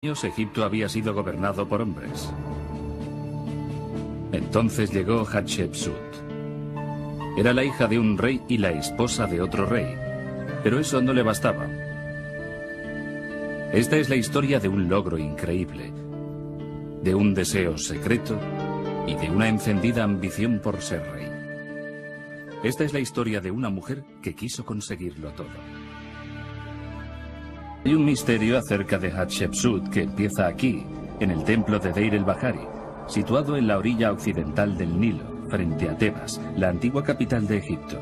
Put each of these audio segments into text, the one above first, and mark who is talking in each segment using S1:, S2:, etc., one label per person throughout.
S1: Egipto había sido gobernado por hombres. Entonces llegó Hatshepsut. Era la hija de un rey y la esposa de otro rey, pero eso no le bastaba. Esta es la historia de un logro increíble, de un deseo secreto y de una encendida ambición por ser rey. Esta es la historia de una mujer que quiso conseguirlo todo. Hay un misterio acerca de Hatshepsut que empieza aquí, en el templo de Deir el-Bahari, situado en la orilla occidental del Nilo, frente a Tebas, la antigua capital de Egipto.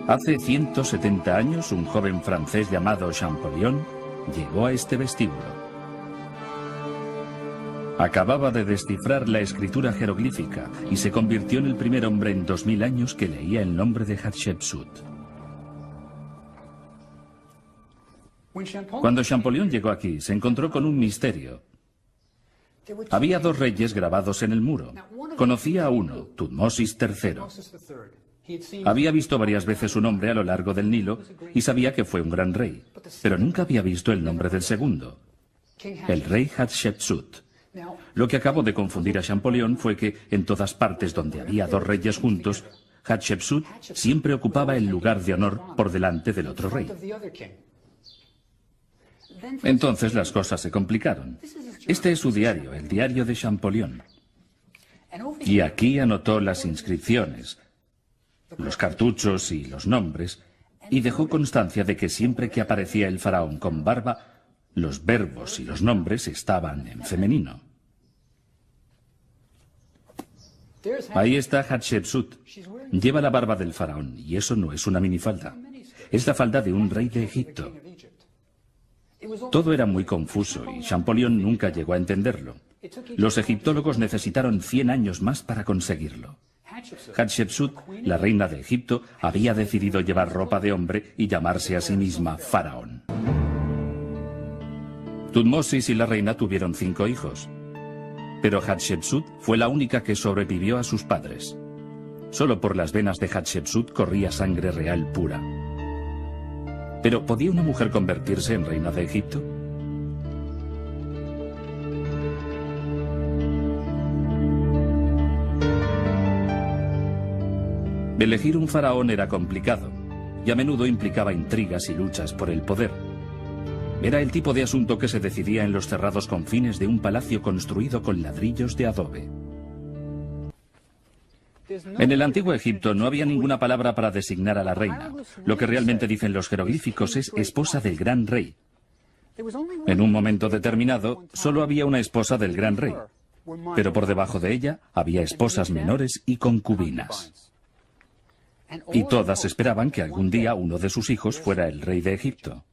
S1: Hace 170 años, un joven francés llamado Champollion llegó a este vestíbulo. Acababa de descifrar la escritura jeroglífica y se convirtió en el primer hombre en 2000 años que leía el nombre de Hatshepsut. Cuando Champollion llegó aquí, se encontró con un misterio. Había dos reyes grabados en el muro. Conocía a uno, Tutmosis III. Había visto varias veces su nombre a lo largo del Nilo y sabía que fue un gran rey, pero nunca había visto el nombre del segundo, el rey Hatshepsut. Lo que acabó de confundir a Champollion fue que en todas partes donde había dos reyes juntos, Hatshepsut siempre ocupaba el lugar de honor por delante del otro rey. Entonces las cosas se complicaron. Este es su diario, el diario de Champollion. Y aquí anotó las inscripciones, los cartuchos y los nombres, y dejó constancia de que siempre que aparecía el faraón con barba, los verbos y los nombres estaban en femenino. Ahí está Hatshepsut. Lleva la barba del faraón, y eso no es una minifalda. Es la falda de un rey de Egipto. Todo era muy confuso y Champollion nunca llegó a entenderlo. Los egiptólogos necesitaron 100 años más para conseguirlo. Hatshepsut, la reina de Egipto, había decidido llevar ropa de hombre y llamarse a sí misma faraón. Tutmosis y la reina tuvieron 5 hijos, pero Hatshepsut fue la única que sobrevivió a sus padres. Solo por las venas de Hatshepsut corría sangre real pura. ¿Pero podía una mujer convertirse en reina de Egipto? Elegir un faraón era complicado, y a menudo implicaba intrigas y luchas por el poder. Era el tipo de asunto que se decidía en los cerrados confines de un palacio construido con ladrillos de adobe. En el antiguo Egipto no había ninguna palabra para designar a la reina. Lo que realmente dicen los jeroglíficos es esposa del gran rey. En un momento determinado, solo había una esposa del gran rey, pero por debajo de ella había esposas menores y concubinas. Y todas esperaban que algún día uno de sus hijos fuera el rey de Egipto.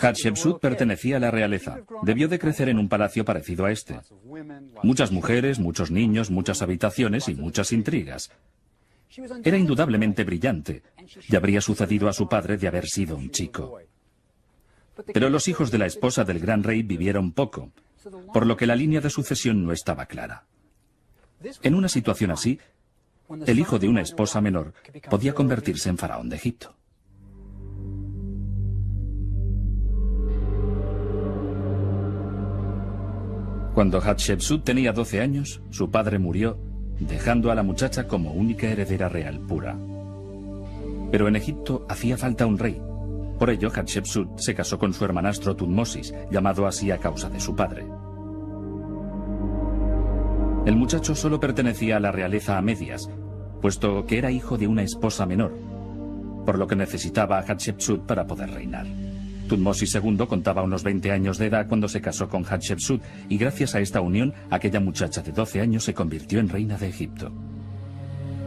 S1: Hatshepsut pertenecía a la realeza. Debió de crecer en un palacio parecido a este. Muchas mujeres, muchos niños, muchas habitaciones y muchas intrigas. Era indudablemente brillante, y habría sucedido a su padre de haber sido un chico. Pero los hijos de la esposa del gran rey vivieron poco, por lo que la línea de sucesión no estaba clara. En una situación así, el hijo de una esposa menor podía convertirse en faraón de Egipto. Cuando Hatshepsut tenía 12 años, su padre murió, dejando a la muchacha como única heredera real pura. Pero en Egipto hacía falta un rey. Por ello, Hatshepsut se casó con su hermanastro Tutmosis, llamado así a causa de su padre. El muchacho solo pertenecía a la realeza a medias, puesto que era hijo de una esposa menor, por lo que necesitaba a Hatshepsut para poder reinar. Tutmosis II contaba unos 20 años de edad cuando se casó con Hatshepsut y gracias a esta unión, aquella muchacha de 12 años se convirtió en reina de Egipto.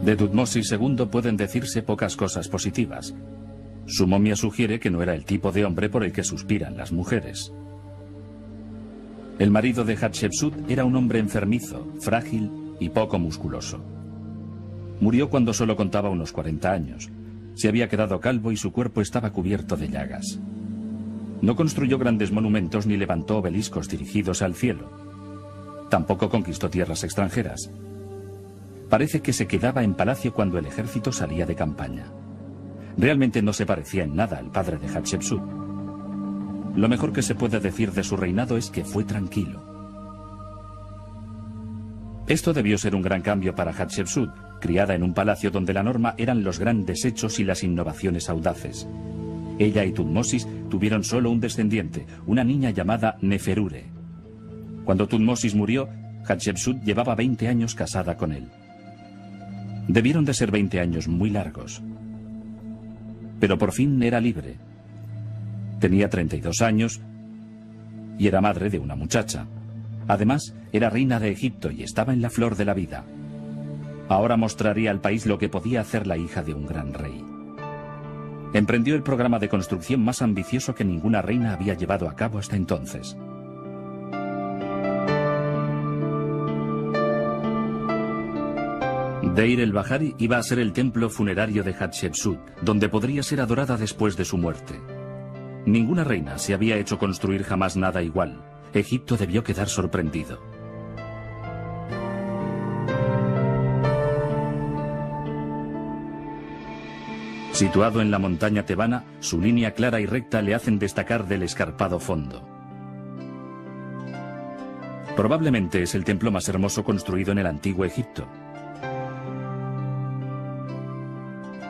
S1: De Tutmosis II pueden decirse pocas cosas positivas. Su momia sugiere que no era el tipo de hombre por el que suspiran las mujeres. El marido de Hatshepsut era un hombre enfermizo, frágil y poco musculoso. Murió cuando solo contaba unos 40 años. Se había quedado calvo y su cuerpo estaba cubierto de llagas. No construyó grandes monumentos ni levantó obeliscos dirigidos al cielo. Tampoco conquistó tierras extranjeras. Parece que se quedaba en palacio cuando el ejército salía de campaña. Realmente no se parecía en nada al padre de Hatshepsut. Lo mejor que se puede decir de su reinado es que fue tranquilo. Esto debió ser un gran cambio para Hatshepsut, criada en un palacio donde la norma eran los grandes hechos y las innovaciones audaces. Ella y Thutmosis tuvieron solo un descendiente, una niña llamada Neferure. Cuando Thutmosis murió, Hatshepsut llevaba 20 años casada con él. Debieron de ser 20 años muy largos. Pero por fin era libre. Tenía 32 años y era madre de una muchacha. Además, era reina de Egipto y estaba en la flor de la vida. Ahora mostraría al país lo que podía hacer la hija de un gran rey. Emprendió el programa de construcción más ambicioso que ninguna reina había llevado a cabo hasta entonces. Deir el-Bahari iba a ser el templo funerario de Hatshepsut, donde podría ser adorada después de su muerte. Ninguna reina se había hecho construir jamás nada igual. Egipto debió quedar sorprendido. Situado en la montaña tebana, su línea clara y recta le hacen destacar del escarpado fondo. Probablemente es el templo más hermoso construido en el antiguo Egipto.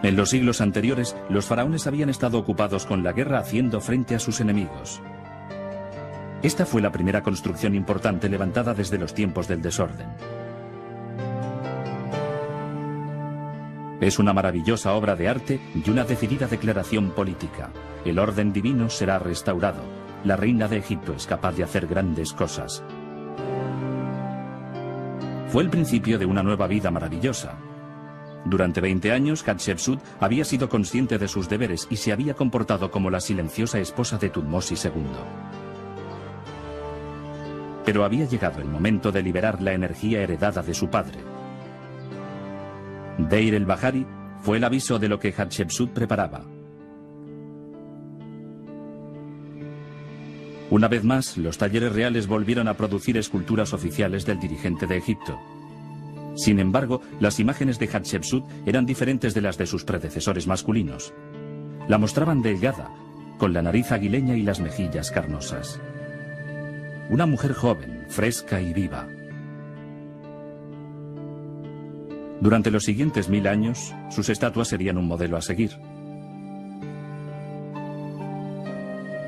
S1: En los siglos anteriores, los faraones habían estado ocupados con la guerra haciendo frente a sus enemigos. Esta fue la primera construcción importante levantada desde los tiempos del desorden. Es una maravillosa obra de arte y una decidida declaración política. El orden divino será restaurado. La reina de Egipto es capaz de hacer grandes cosas. Fue el principio de una nueva vida maravillosa. Durante 20 años, Hatshepsut había sido consciente de sus deberes y se había comportado como la silenciosa esposa de Thutmosis II. Pero había llegado el momento de liberar la energía heredada de su padre. Deir el-Bahari fue el aviso de lo que Hatshepsut preparaba. Una vez más, los talleres reales volvieron a producir esculturas oficiales del dirigente de Egipto. Sin embargo, las imágenes de Hatshepsut eran diferentes de las de sus predecesores masculinos. La mostraban delgada, con la nariz aguileña y las mejillas carnosas. Una mujer joven, fresca y viva. Durante los siguientes 1000 años, sus estatuas serían un modelo a seguir.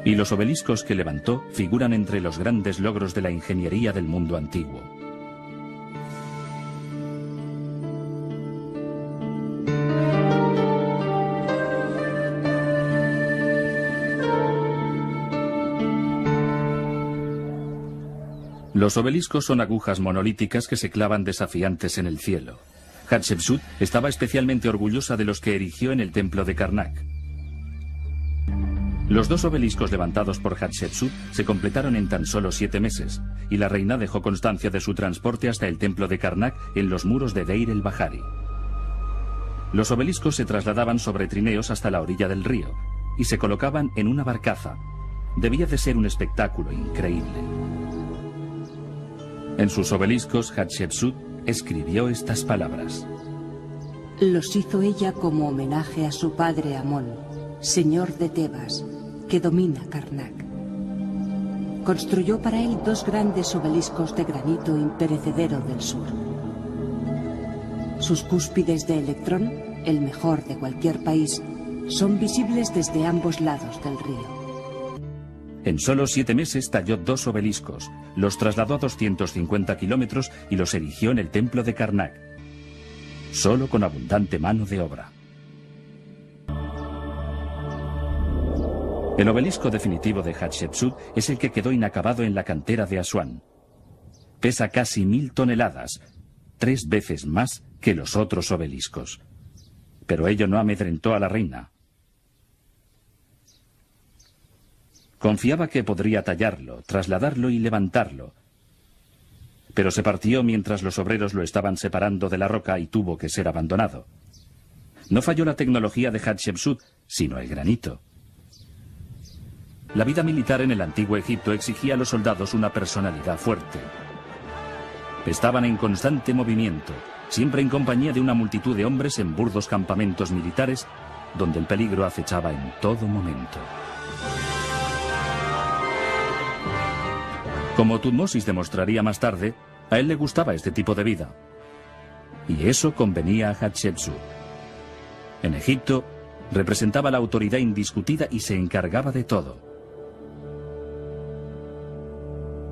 S1: Y los obeliscos que levantó figuran entre los grandes logros de la ingeniería del mundo antiguo. Los obeliscos son agujas monolíticas que se clavan desafiantes en el cielo. Hatshepsut estaba especialmente orgullosa de los que erigió en el templo de Karnak. Los 2 obeliscos levantados por Hatshepsut se completaron en tan solo 7 meses, y la reina dejó constancia de su transporte hasta el templo de Karnak en los muros de Deir el-Bahari. Los obeliscos se trasladaban sobre trineos hasta la orilla del río, y se colocaban en una barcaza. Debía de ser un espectáculo increíble. En sus obeliscos, Hatshepsut escribió estas palabras.
S2: Los hizo ella como homenaje a su padre Amón, señor de Tebas, que domina Karnak. Construyó para él 2 grandes obeliscos de granito imperecedero del sur. Sus cúspides de electrón, el mejor de cualquier país, son visibles desde ambos lados del río.
S1: En solo 7 meses talló 2 obeliscos, los trasladó a 250 kilómetros y los erigió en el templo de Karnak, solo con abundante mano de obra. El obelisco definitivo de Hatshepsut es el que quedó inacabado en la cantera de Asuán. Pesa casi 1000 toneladas, 3 veces más que los otros obeliscos. Pero ello no amedrentó a la reina. Confiaba que podría tallarlo, trasladarlo y levantarlo. Pero se partió mientras los obreros lo estaban separando de la roca y tuvo que ser abandonado. No falló la tecnología de Hatshepsut, sino el granito. La vida militar en el antiguo Egipto exigía a los soldados una personalidad fuerte. Estaban en constante movimiento, siempre en compañía de una multitud de hombres en burdos campamentos militares donde el peligro acechaba en todo momento. Como Thutmosis demostraría más tarde, a él le gustaba este tipo de vida. Y eso convenía a Hatshepsut. En Egipto, representaba la autoridad indiscutida y se encargaba de todo.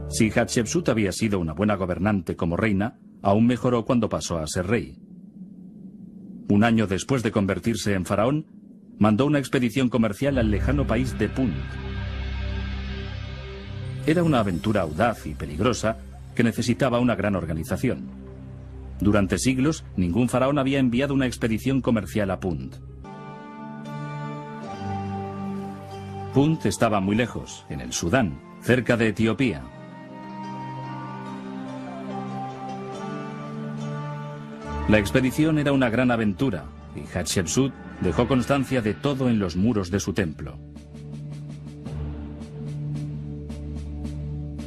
S1: Si Hatshepsut había sido una buena gobernante como reina, aún mejoró cuando pasó a ser rey. Un año después de convertirse en faraón, mandó una expedición comercial al lejano país de Punt. Era una aventura audaz y peligrosa que necesitaba una gran organización. Durante siglos, ningún faraón había enviado una expedición comercial a Punt. Punt estaba muy lejos, en el Sudán, cerca de Etiopía. La expedición era una gran aventura, y Hatshepsut dejó constancia de todo en los muros de su templo.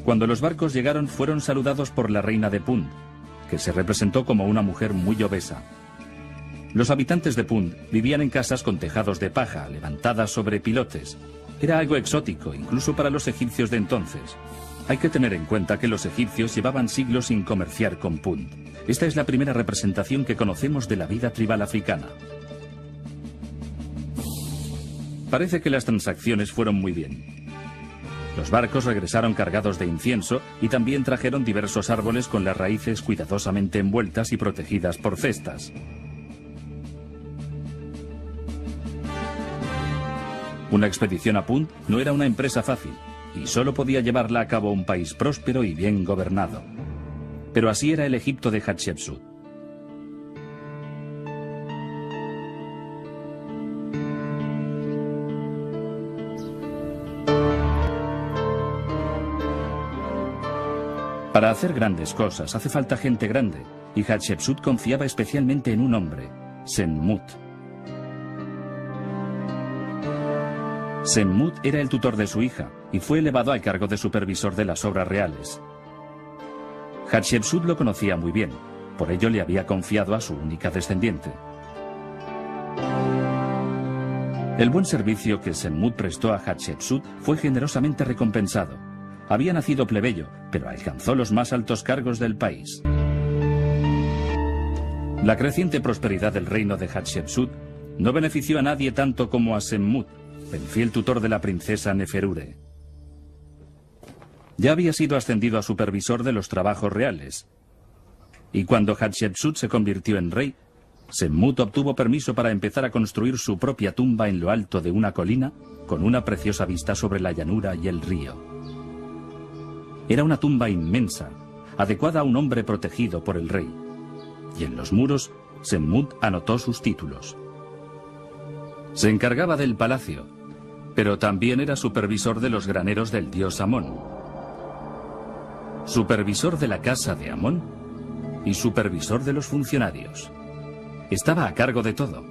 S1: Cuando los barcos llegaron, fueron saludados por la reina de Punt, que se representó como una mujer muy obesa. Los habitantes de Punt vivían en casas con tejados de paja, levantadas sobre pilotes. Era algo exótico, incluso para los egipcios de entonces. Hay que tener en cuenta que los egipcios llevaban siglos sin comerciar con Punt. Esta es la primera representación que conocemos de la vida tribal africana. Parece que las transacciones fueron muy bien. Los barcos regresaron cargados de incienso y también trajeron diversos árboles con las raíces cuidadosamente envueltas y protegidas por cestas. Una expedición a Punt no era una empresa fácil, y solo podía llevarla a cabo un país próspero y bien gobernado. Pero así era el Egipto de Hatshepsut. Para hacer grandes cosas hace falta gente grande, y Hatshepsut confiaba especialmente en un hombre, Senmut. Senmut era el tutor de su hija y fue elevado al cargo de supervisor de las obras reales. Hatshepsut lo conocía muy bien, por ello le había confiado a su única descendiente. El buen servicio que Senmut prestó a Hatshepsut fue generosamente recompensado. Había nacido plebeyo, pero alcanzó los más altos cargos del país. La creciente prosperidad del reino de Hatshepsut no benefició a nadie tanto como a Senmut, el fiel tutor de la princesa Neferure. Ya había sido ascendido a supervisor de los trabajos reales. Y cuando Hatshepsut se convirtió en rey, Senmut obtuvo permiso para empezar a construir su propia tumba en lo alto de una colina, con una preciosa vista sobre la llanura y el río. Era una tumba inmensa, adecuada a un hombre protegido por el rey. Y en los muros, Senmut anotó sus títulos. Se encargaba del palacio, pero también era supervisor de los graneros del dios Amón, supervisor de la casa de Amón y supervisor de los funcionarios. Estaba a cargo de todo.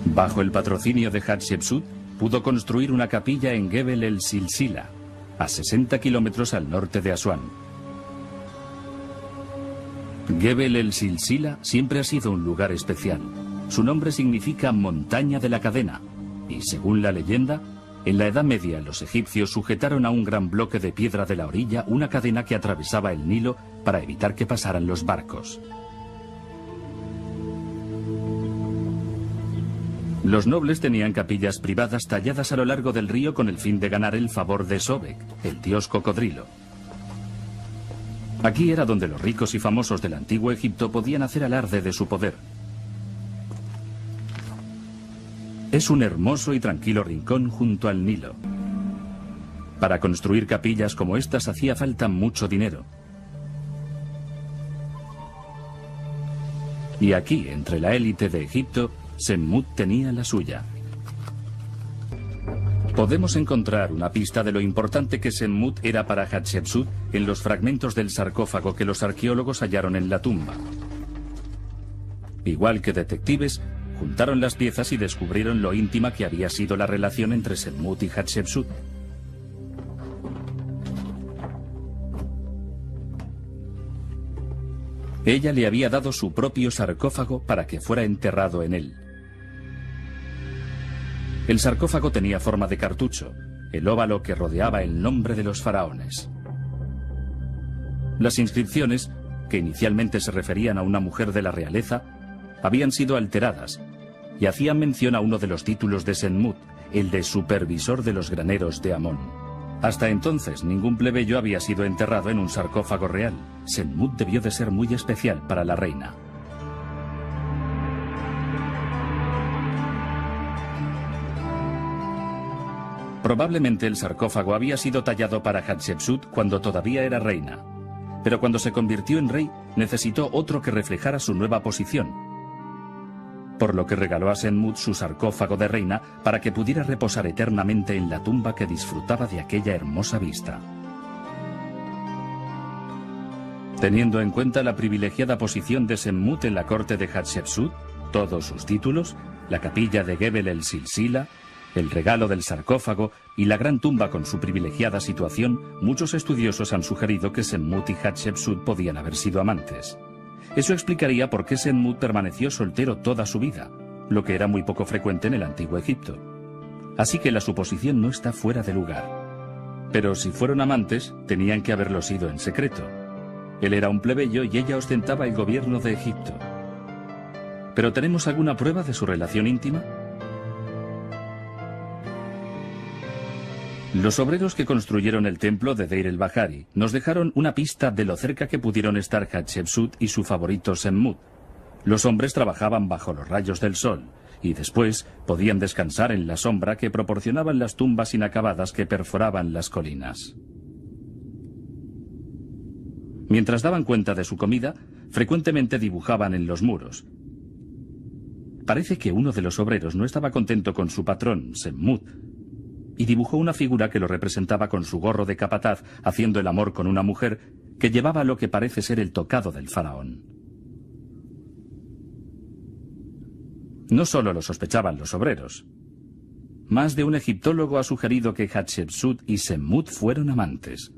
S1: Bajo el patrocinio de Hatshepsut, pudo construir una capilla en Gebel el Silsila, a 60 kilómetros al norte de Asuán. Gebel el Silsila siempre ha sido un lugar especial. Su nombre significa montaña de la cadena, y según la leyenda, en la Edad Media los egipcios sujetaron a un gran bloque de piedra de la orilla una cadena que atravesaba el Nilo para evitar que pasaran los barcos. Los nobles tenían capillas privadas talladas a lo largo del río con el fin de ganar el favor de Sobek, el dios cocodrilo. Aquí era donde los ricos y famosos del antiguo Egipto podían hacer alarde de su poder. Es un hermoso y tranquilo rincón junto al Nilo. Para construir capillas como estas hacía falta mucho dinero. Y aquí, entre la élite de Egipto, Senmut tenía la suya. Podemos encontrar una pista de lo importante que Senmut era para Hatshepsut en los fragmentos del sarcófago que los arqueólogos hallaron en la tumba. Igual que detectives, juntaron las piezas y descubrieron lo íntima que había sido la relación entre Senmut y Hatshepsut. Ella le había dado su propio sarcófago para que fuera enterrado en él. El sarcófago tenía forma de cartucho, el óvalo que rodeaba el nombre de los faraones. Las inscripciones, que inicialmente se referían a una mujer de la realeza, habían sido alteradas y hacían mención a uno de los títulos de Senmut, el de supervisor de los graneros de Amón. Hasta entonces ningún plebeyo había sido enterrado en un sarcófago real. Senmut debió de ser muy especial para la reina. Probablemente el sarcófago había sido tallado para Hatshepsut cuando todavía era reina, pero cuando se convirtió en rey necesitó otro que reflejara su nueva posición, por lo que regaló a Senmut su sarcófago de reina para que pudiera reposar eternamente en la tumba que disfrutaba de aquella hermosa vista. Teniendo en cuenta la privilegiada posición de Senmut en la corte de Hatshepsut, todos sus títulos, la capilla de Gebel el Silsila, el regalo del sarcófago y la gran tumba con su privilegiada situación, muchos estudiosos han sugerido que Senmut y Hatshepsut podían haber sido amantes. Eso explicaría por qué Senmut permaneció soltero toda su vida, lo que era muy poco frecuente en el antiguo Egipto. Así que la suposición no está fuera de lugar. Pero si fueron amantes, tenían que haberlo sido en secreto. Él era un plebeyo y ella ostentaba el gobierno de Egipto. ¿Pero tenemos alguna prueba de su relación íntima? Los obreros que construyeron el templo de Deir el-Bahari nos dejaron una pista de lo cerca que pudieron estar Hatshepsut y su favorito Senmut. Los hombres trabajaban bajo los rayos del sol y después podían descansar en la sombra que proporcionaban las tumbas inacabadas que perforaban las colinas. Mientras daban cuenta de su comida, frecuentemente dibujaban en los muros. Parece que uno de los obreros no estaba contento con su patrón, Senmut, y dibujó una figura que lo representaba con su gorro de capataz haciendo el amor con una mujer que llevaba lo que parece ser el tocado del faraón. No solo lo sospechaban los obreros. Más de un egiptólogo ha sugerido que Hatshepsut y Senmut fueron amantes.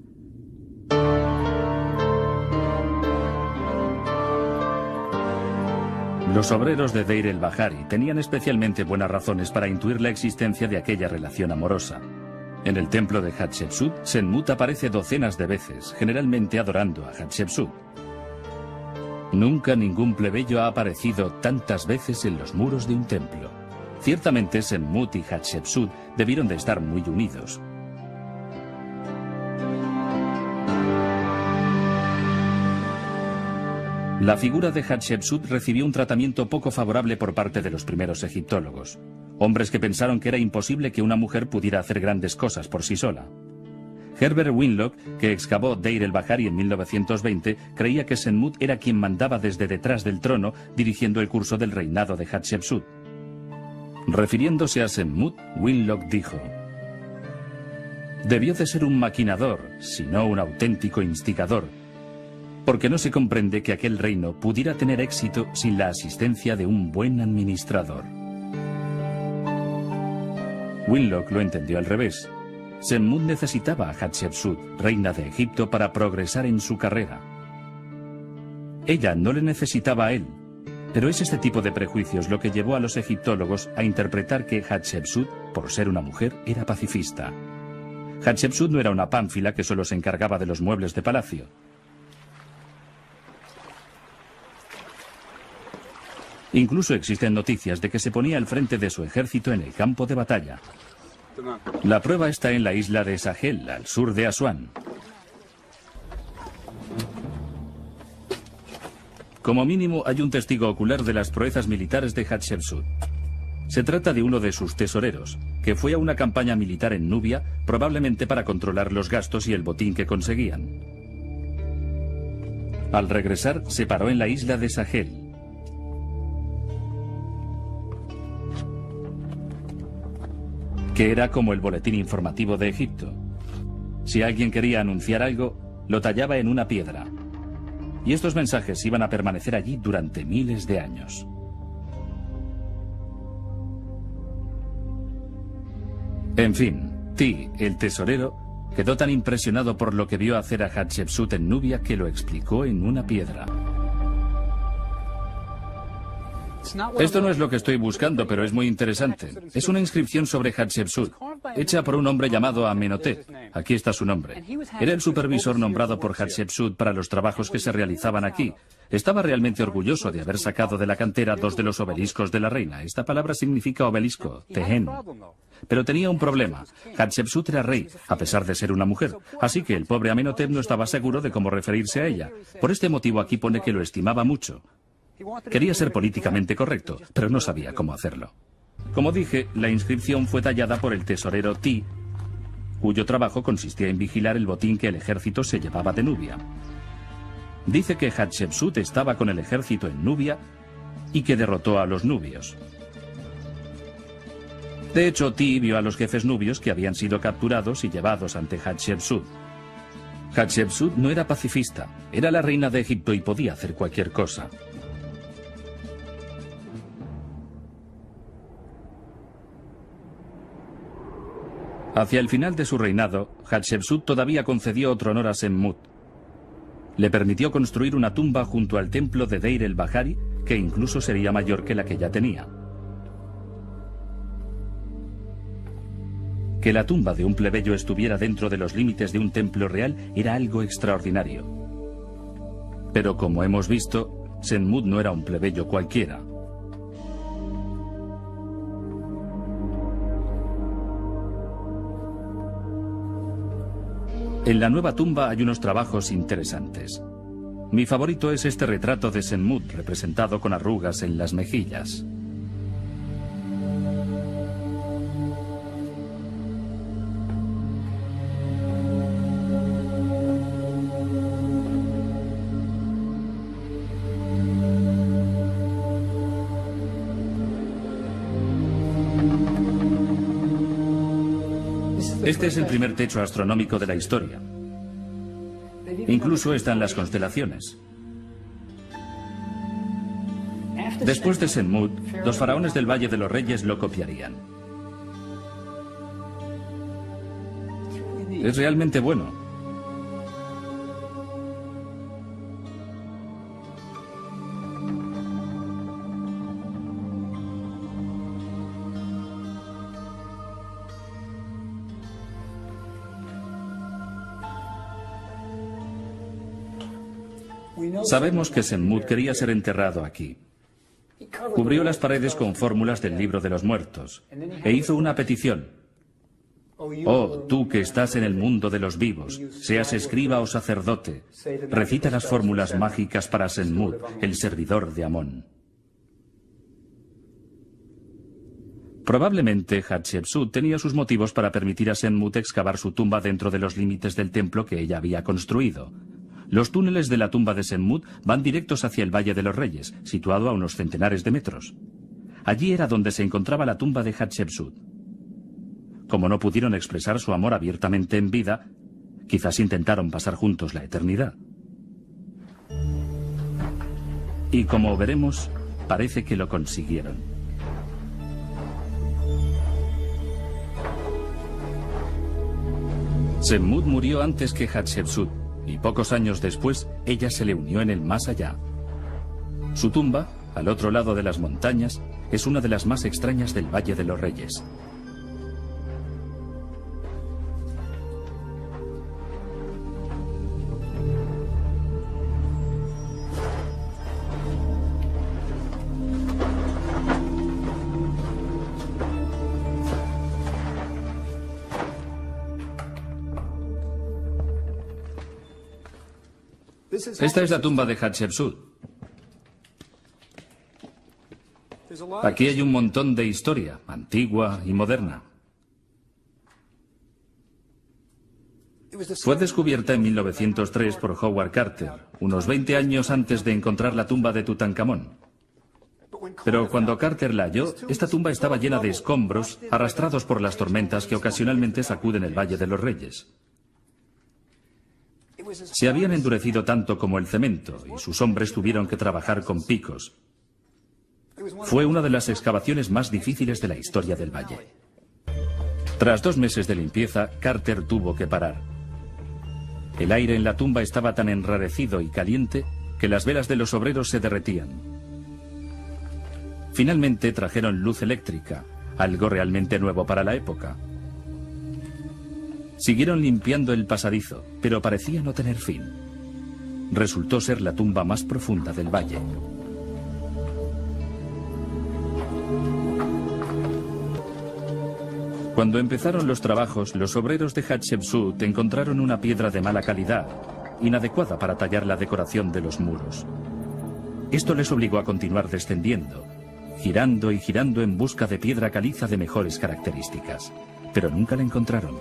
S1: Los obreros de Deir el-Bahari tenían especialmente buenas razones para intuir la existencia de aquella relación amorosa. En el templo de Hatshepsut, Senmut aparece docenas de veces, generalmente adorando a Hatshepsut. Nunca ningún plebeyo ha aparecido tantas veces en los muros de un templo. Ciertamente Senmut y Hatshepsut debieron de estar muy unidos. La figura de Hatshepsut recibió un tratamiento poco favorable por parte de los primeros egiptólogos, hombres que pensaron que era imposible que una mujer pudiera hacer grandes cosas por sí sola. Herbert Winlock, que excavó Deir el-Bahari en 1920, creía que Senmut era quien mandaba desde detrás del trono, dirigiendo el curso del reinado de Hatshepsut. Refiriéndose a Senmut, Winlock dijo: «Debió de ser un maquinador, si no un auténtico instigador, porque no se comprende que aquel reino pudiera tener éxito sin la asistencia de un buen administrador». Winlock lo entendió al revés. Senmut necesitaba a Hatshepsut, reina de Egipto, para progresar en su carrera. Ella no le necesitaba a él, pero es este tipo de prejuicios lo que llevó a los egiptólogos a interpretar que Hatshepsut, por ser una mujer, era pacifista. Hatshepsut no era una pánfila que solo se encargaba de los muebles de palacio. Incluso existen noticias de que se ponía al frente de su ejército en el campo de batalla. La prueba está en la isla de Sahel, al sur de Asuán. Como mínimo hay un testigo ocular de las proezas militares de Hatshepsut. Se trata de uno de sus tesoreros, que fue a una campaña militar en Nubia, probablemente para controlar los gastos y el botín que conseguían. Al regresar, se paró en la isla de Sahel. Que era como el boletín informativo de Egipto. Si alguien quería anunciar algo, lo tallaba en una piedra. Y estos mensajes iban a permanecer allí durante miles de años. En fin, Ti, el tesorero, quedó tan impresionado por lo que vio hacer a Hatshepsut en Nubia que lo explicó en una piedra. Esto no es lo que estoy buscando, pero es muy interesante. Es una inscripción sobre Hatshepsut, hecha por un hombre llamado Amenhotep. Aquí está su nombre. Era el supervisor nombrado por Hatshepsut para los trabajos que se realizaban aquí. Estaba realmente orgulloso de haber sacado de la cantera 2 de los obeliscos de la reina. Esta palabra significa obelisco, Tehen. Pero tenía un problema. Hatshepsut era rey, a pesar de ser una mujer. Así que el pobre Amenhotep no estaba seguro de cómo referirse a ella. Por este motivo aquí pone que lo estimaba mucho. Quería ser políticamente correcto, pero no sabía cómo hacerlo. Como dije, la inscripción fue tallada por el tesorero Ti, cuyo trabajo consistía en vigilar el botín que el ejército se llevaba de Nubia. Dice que Hatshepsut estaba con el ejército en Nubia y que derrotó a los nubios. De hecho, Ti vio a los jefes nubios que habían sido capturados y llevados ante Hatshepsut. Hatshepsut no era pacifista, era la reina de Egipto y podía hacer cualquier cosa. Hacia el final de su reinado, Hatshepsut todavía concedió otro honor a Senmut. Le permitió construir una tumba junto al templo de Deir el-Bahari, que incluso sería mayor que la que ya tenía. Que la tumba de un plebeyo estuviera dentro de los límites de un templo real era algo extraordinario. Pero como hemos visto, Senmut no era un plebeyo cualquiera. En la nueva tumba hay unos trabajos interesantes. Mi favorito es este retrato de Senmut, representado con arrugas en las mejillas. Este es el primer techo astronómico de la historia. Incluso están las constelaciones. Después de Senmut, los faraones del Valle de los Reyes lo copiarían. Es realmente bueno. Sabemos que Senmut quería ser enterrado aquí. Cubrió las paredes con fórmulas del libro de los muertos e hizo una petición. Oh, tú que estás en el mundo de los vivos, seas escriba o sacerdote, recita las fórmulas mágicas para Senmut, el servidor de Amón. Probablemente Hatshepsut tenía sus motivos para permitir a Senmut excavar su tumba dentro de los límites del templo que ella había construido. Los túneles de la tumba de Senmut van directos hacia el Valle de los Reyes, situado a unos centenares de metros. Allí era donde se encontraba la tumba de Hatshepsut. Como no pudieron expresar su amor abiertamente en vida, quizás intentaron pasar juntos la eternidad. Y como veremos, parece que lo consiguieron. Senmut murió antes que Hatshepsut. Y pocos años después, ella se le unió en el más allá. Su tumba, al otro lado de las montañas, es una de las más extrañas del Valle de los Reyes. Esta es la tumba de Hatshepsut. Aquí hay un montón de historia, antigua y moderna. Fue descubierta en 1903 por Howard Carter, unos 20 años antes de encontrar la tumba de Tutankamón. Pero cuando Carter la halló, esta tumba estaba llena de escombros arrastrados por las tormentas que ocasionalmente sacuden el Valle de los Reyes. Se habían endurecido tanto como el cemento y sus hombres tuvieron que trabajar con picos. Fue una de las excavaciones más difíciles de la historia del valle. Tras 2 meses de limpieza, Carter tuvo que parar. El aire en la tumba estaba tan enrarecido y caliente que las velas de los obreros se derretían. Finalmente trajeron luz eléctrica, algo realmente nuevo para la época. Siguieron limpiando el pasadizo, pero parecía no tener fin. Resultó ser la tumba más profunda del valle. Cuando empezaron los trabajos, los obreros de Hatshepsut encontraron una piedra de mala calidad, inadecuada para tallar la decoración de los muros. Esto les obligó a continuar descendiendo, girando y girando en busca de piedra caliza de mejores características, pero nunca la encontraron.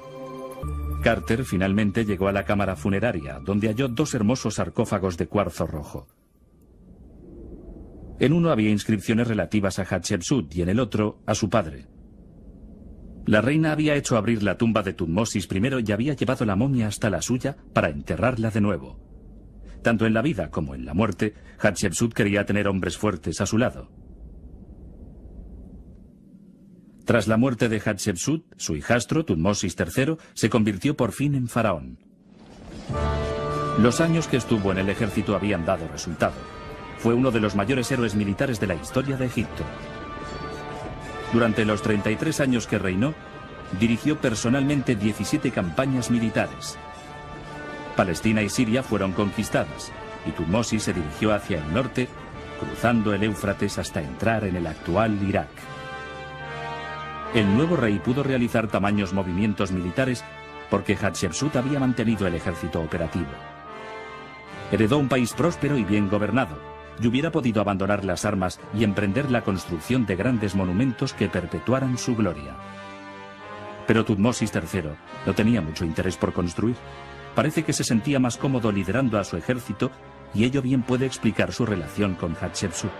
S1: Carter finalmente llegó a la cámara funeraria, donde halló 2 hermosos sarcófagos de cuarzo rojo. En uno había inscripciones relativas a Hatshepsut y en el otro a su padre. La reina había hecho abrir la tumba de Tutmosis I y había llevado la momia hasta la suya para enterrarla de nuevo. Tanto en la vida como en la muerte, Hatshepsut quería tener hombres fuertes a su lado. Tras la muerte de Hatshepsut, su hijastro, Tutmosis III, se convirtió por fin en faraón. Los años que estuvo en el ejército habían dado resultado. Fue uno de los mayores héroes militares de la historia de Egipto. Durante los 33 años que reinó, dirigió personalmente 17 campañas militares. Palestina y Siria fueron conquistadas, y Tutmosis se dirigió hacia el norte, cruzando el Éufrates hasta entrar en el actual Irak. El nuevo rey pudo realizar tamaños movimientos militares porque Hatshepsut había mantenido el ejército operativo. Heredó un país próspero y bien gobernado, y hubiera podido abandonar las armas y emprender la construcción de grandes monumentos que perpetuaran su gloria. Pero Tutmosis III no tenía mucho interés por construir. Parece que se sentía más cómodo liderando a su ejército, y ello bien puede explicar su relación con Hatshepsut.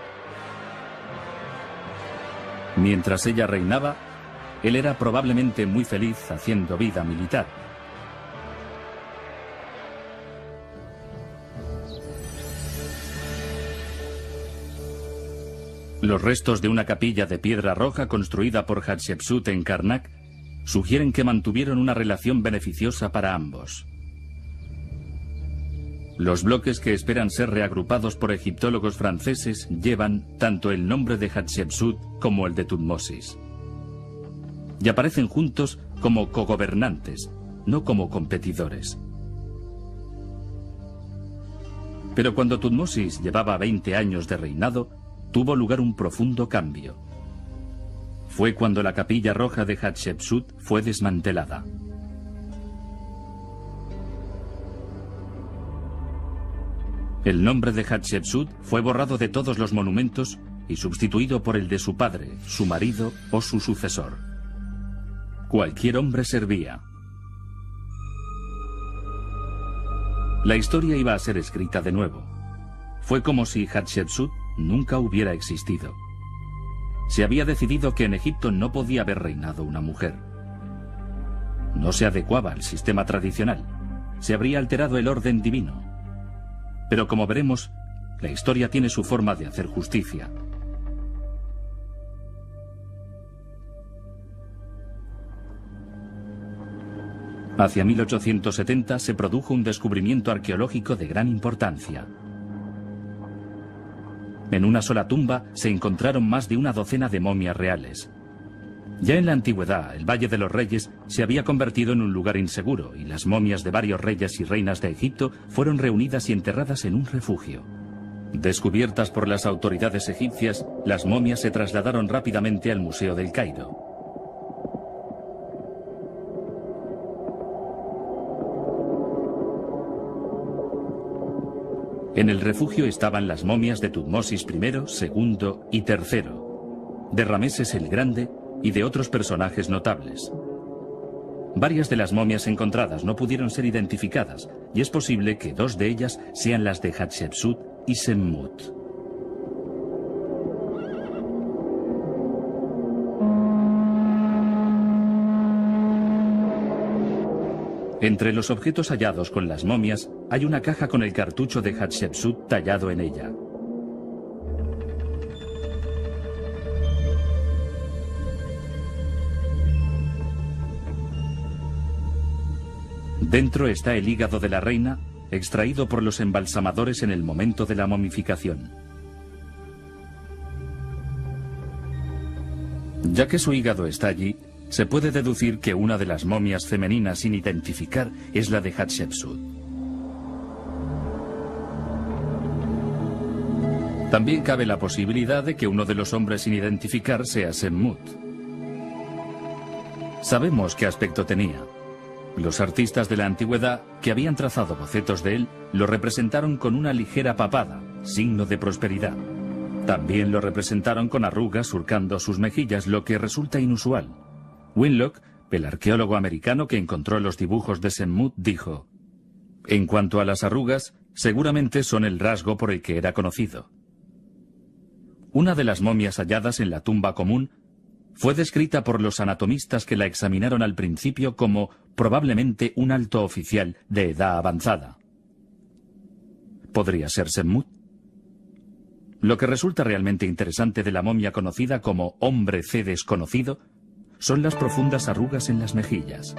S1: Mientras ella reinaba, él era probablemente muy feliz haciendo vida militar. Los restos de una capilla de piedra roja construida por Hatshepsut en Karnak sugieren que mantuvieron una relación beneficiosa para ambos. Los bloques que esperan ser reagrupados por egiptólogos franceses llevan tanto el nombre de Hatshepsut como el de Tutmosis. Y aparecen juntos como cogobernantes, no como competidores. Pero cuando Tutmosis llevaba 20 años de reinado, tuvo lugar un profundo cambio. Fue cuando la capilla roja de Hatshepsut fue desmantelada. El nombre de Hatshepsut fue borrado de todos los monumentos y sustituido por el de su padre, su marido o su sucesor. Cualquier hombre servía. La historia iba a ser escrita de nuevo. Fue como si Hatshepsut nunca hubiera existido. Se había decidido que en Egipto no podía haber reinado una mujer. No se adecuaba al sistema tradicional. Se habría alterado el orden divino. Pero como veremos, la historia tiene su forma de hacer justicia. Hacia 1870 se produjo un descubrimiento arqueológico de gran importancia. En una sola tumba se encontraron más de una docena de momias reales. Ya en la antigüedad, el Valle de los Reyes se había convertido en un lugar inseguro y las momias de varios reyes y reinas de Egipto fueron reunidas y enterradas en un refugio. Descubiertas por las autoridades egipcias, las momias se trasladaron rápidamente al Museo del Cairo. En el refugio estaban las momias de Tutmosis I, II y III, de Rameses el Grande y de otros personajes notables. Varias de las momias encontradas no pudieron ser identificadas y es posible que 2 de ellas sean las de Hatshepsut y Semmut. Entre los objetos hallados con las momias hay una caja con el cartucho de Hatshepsut tallado en ella. Dentro está el hígado de la reina, extraído por los embalsamadores en el momento de la momificación. Ya que su hígado está allí, se puede deducir que una de las momias femeninas sin identificar es la de Hatshepsut. También cabe la posibilidad de que uno de los hombres sin identificar sea Semmut. Sabemos qué aspecto tenía. Los artistas de la antigüedad, que habían trazado bocetos de él, lo representaron con una ligera papada, signo de prosperidad. También lo representaron con arrugas surcando sus mejillas, lo que resulta inusual. Winlock, el arqueólogo americano que encontró los dibujos de Semmut, dijo: en cuanto a las arrugas, seguramente son el rasgo por el que era conocido. Una de las momias halladas en la tumba común fue descrita por los anatomistas que la examinaron al principio como probablemente un alto oficial de edad avanzada. ¿Podría ser Semmut? Lo que resulta realmente interesante de la momia conocida como hombre C desconocido son las profundas arrugas en las mejillas.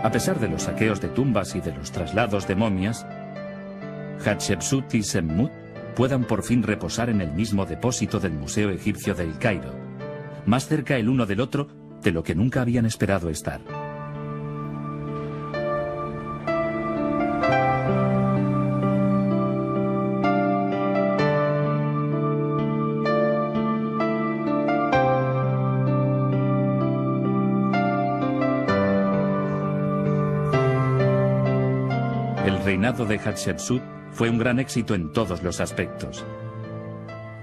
S1: A pesar de los saqueos de tumbas y de los traslados de momias, Hatshepsut y Semmut puedan por fin reposar en el mismo depósito del Museo Egipcio de El Cairo, más cerca el uno del otro de lo que nunca habían esperado estar. El reinado de Hatshepsut fue un gran éxito en todos los aspectos.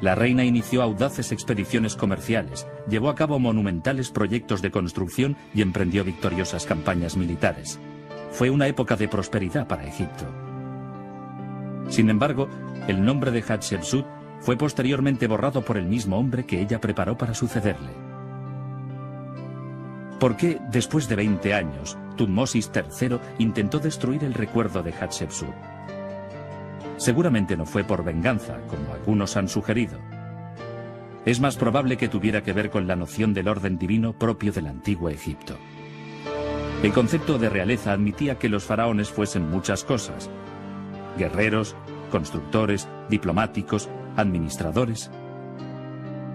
S1: La reina inició audaces expediciones comerciales, llevó a cabo monumentales proyectos de construcción y emprendió victoriosas campañas militares. Fue una época de prosperidad para Egipto. Sin embargo, el nombre de Hatshepsut fue posteriormente borrado por el mismo hombre que ella preparó para sucederle. ¿Por qué, después de 20 años, Thutmosis III intentó destruir el recuerdo de Hatshepsut? Seguramente no fue por venganza, como algunos han sugerido. Es más probable que tuviera que ver con la noción del orden divino propio del antiguo Egipto. El concepto de realeza admitía que los faraones fuesen muchas cosas: guerreros, constructores, diplomáticos, administradores.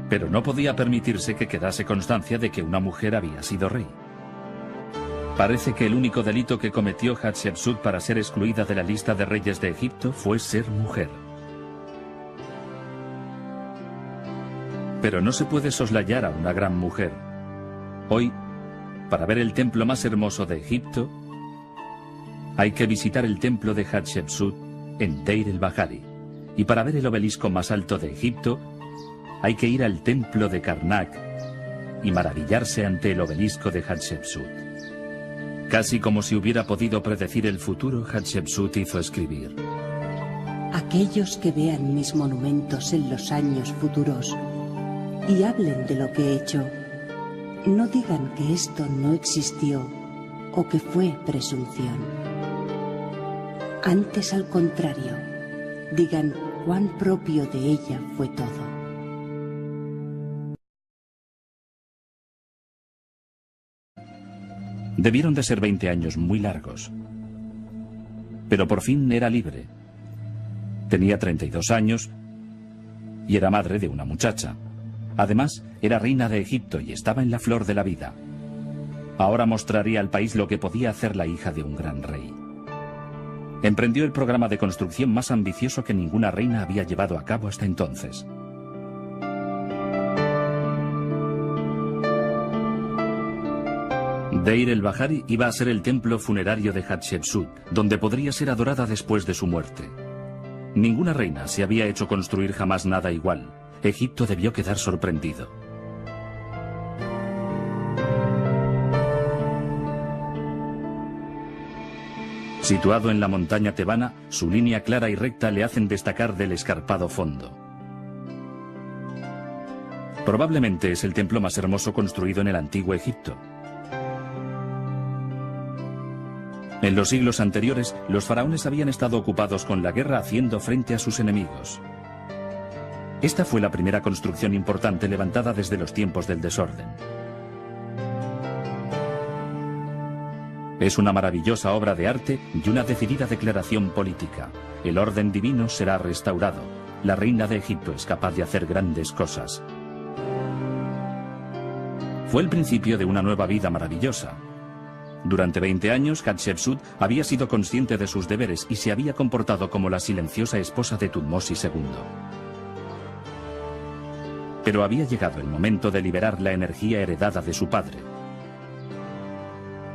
S1: Pero no podía permitirse que quedase constancia de que una mujer había sido rey. Parece que el único delito que cometió Hatshepsut para ser excluida de la lista de reyes de Egipto fue ser mujer. Pero no se puede soslayar a una gran mujer. Hoy, para ver el templo más hermoso de Egipto, hay que visitar el templo de Hatshepsut en Deir el-Bahari. Y para ver el obelisco más alto de Egipto, hay que ir al templo de Karnak y maravillarse ante el obelisco de Hatshepsut. Casi como si hubiera podido predecir el futuro, Hatshepsut hizo escribir:
S2: aquellos que vean mis monumentos en los años futuros y hablen de lo que he hecho, no digan que esto no existió o que fue presunción. Antes, al contrario, digan cuán propio de ella fue todo.
S1: Debieron de ser 20 años muy largos. Pero por fin era libre. Tenía 32 años y era madre de una muchacha. Además, era reina de Egipto y estaba en la flor de la vida. Ahora mostraría al país lo que podía hacer la hija de un gran rey. Emprendió el programa de construcción más ambicioso que ninguna reina había llevado a cabo hasta entonces. Deir el-Bahari iba a ser el templo funerario de Hatshepsut, donde podría ser adorada después de su muerte. Ninguna reina se había hecho construir jamás nada igual. Egipto debió quedar sorprendido. Situado en la montaña tebana, su línea clara y recta le hacen destacar del escarpado fondo. Probablemente es el templo más hermoso construido en el antiguo Egipto. En los siglos anteriores, los faraones habían estado ocupados con la guerra haciendo frente a sus enemigos. Esta fue la primera construcción importante levantada desde los tiempos del desorden. Es una maravillosa obra de arte y una decidida declaración política. El orden divino será restaurado. La reina de Egipto es capaz de hacer grandes cosas. Fue el principio de una nueva vida maravillosa. Durante 20 años, Hatshepsut había sido consciente de sus deberes y se había comportado como la silenciosa esposa de Thutmose II. Pero había llegado el momento de liberar la energía heredada de su padre.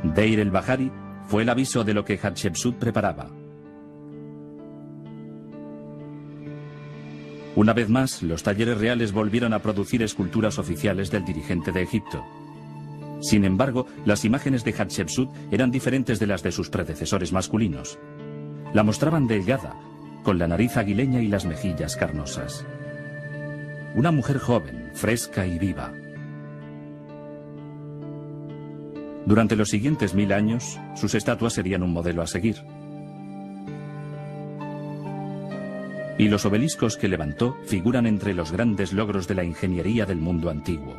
S1: Deir el-Bahari fue el aviso de lo que Hatshepsut preparaba. Una vez más, los talleres reales volvieron a producir esculturas oficiales del dirigente de Egipto. Sin embargo, las imágenes de Hatshepsut eran diferentes de las de sus predecesores masculinos. La mostraban delgada, con la nariz aguileña y las mejillas carnosas. Una mujer joven, fresca y viva. Durante los siguientes 1000 años, sus estatuas serían un modelo a seguir. Y los obeliscos que levantó figuran entre los grandes logros de la ingeniería del mundo antiguo.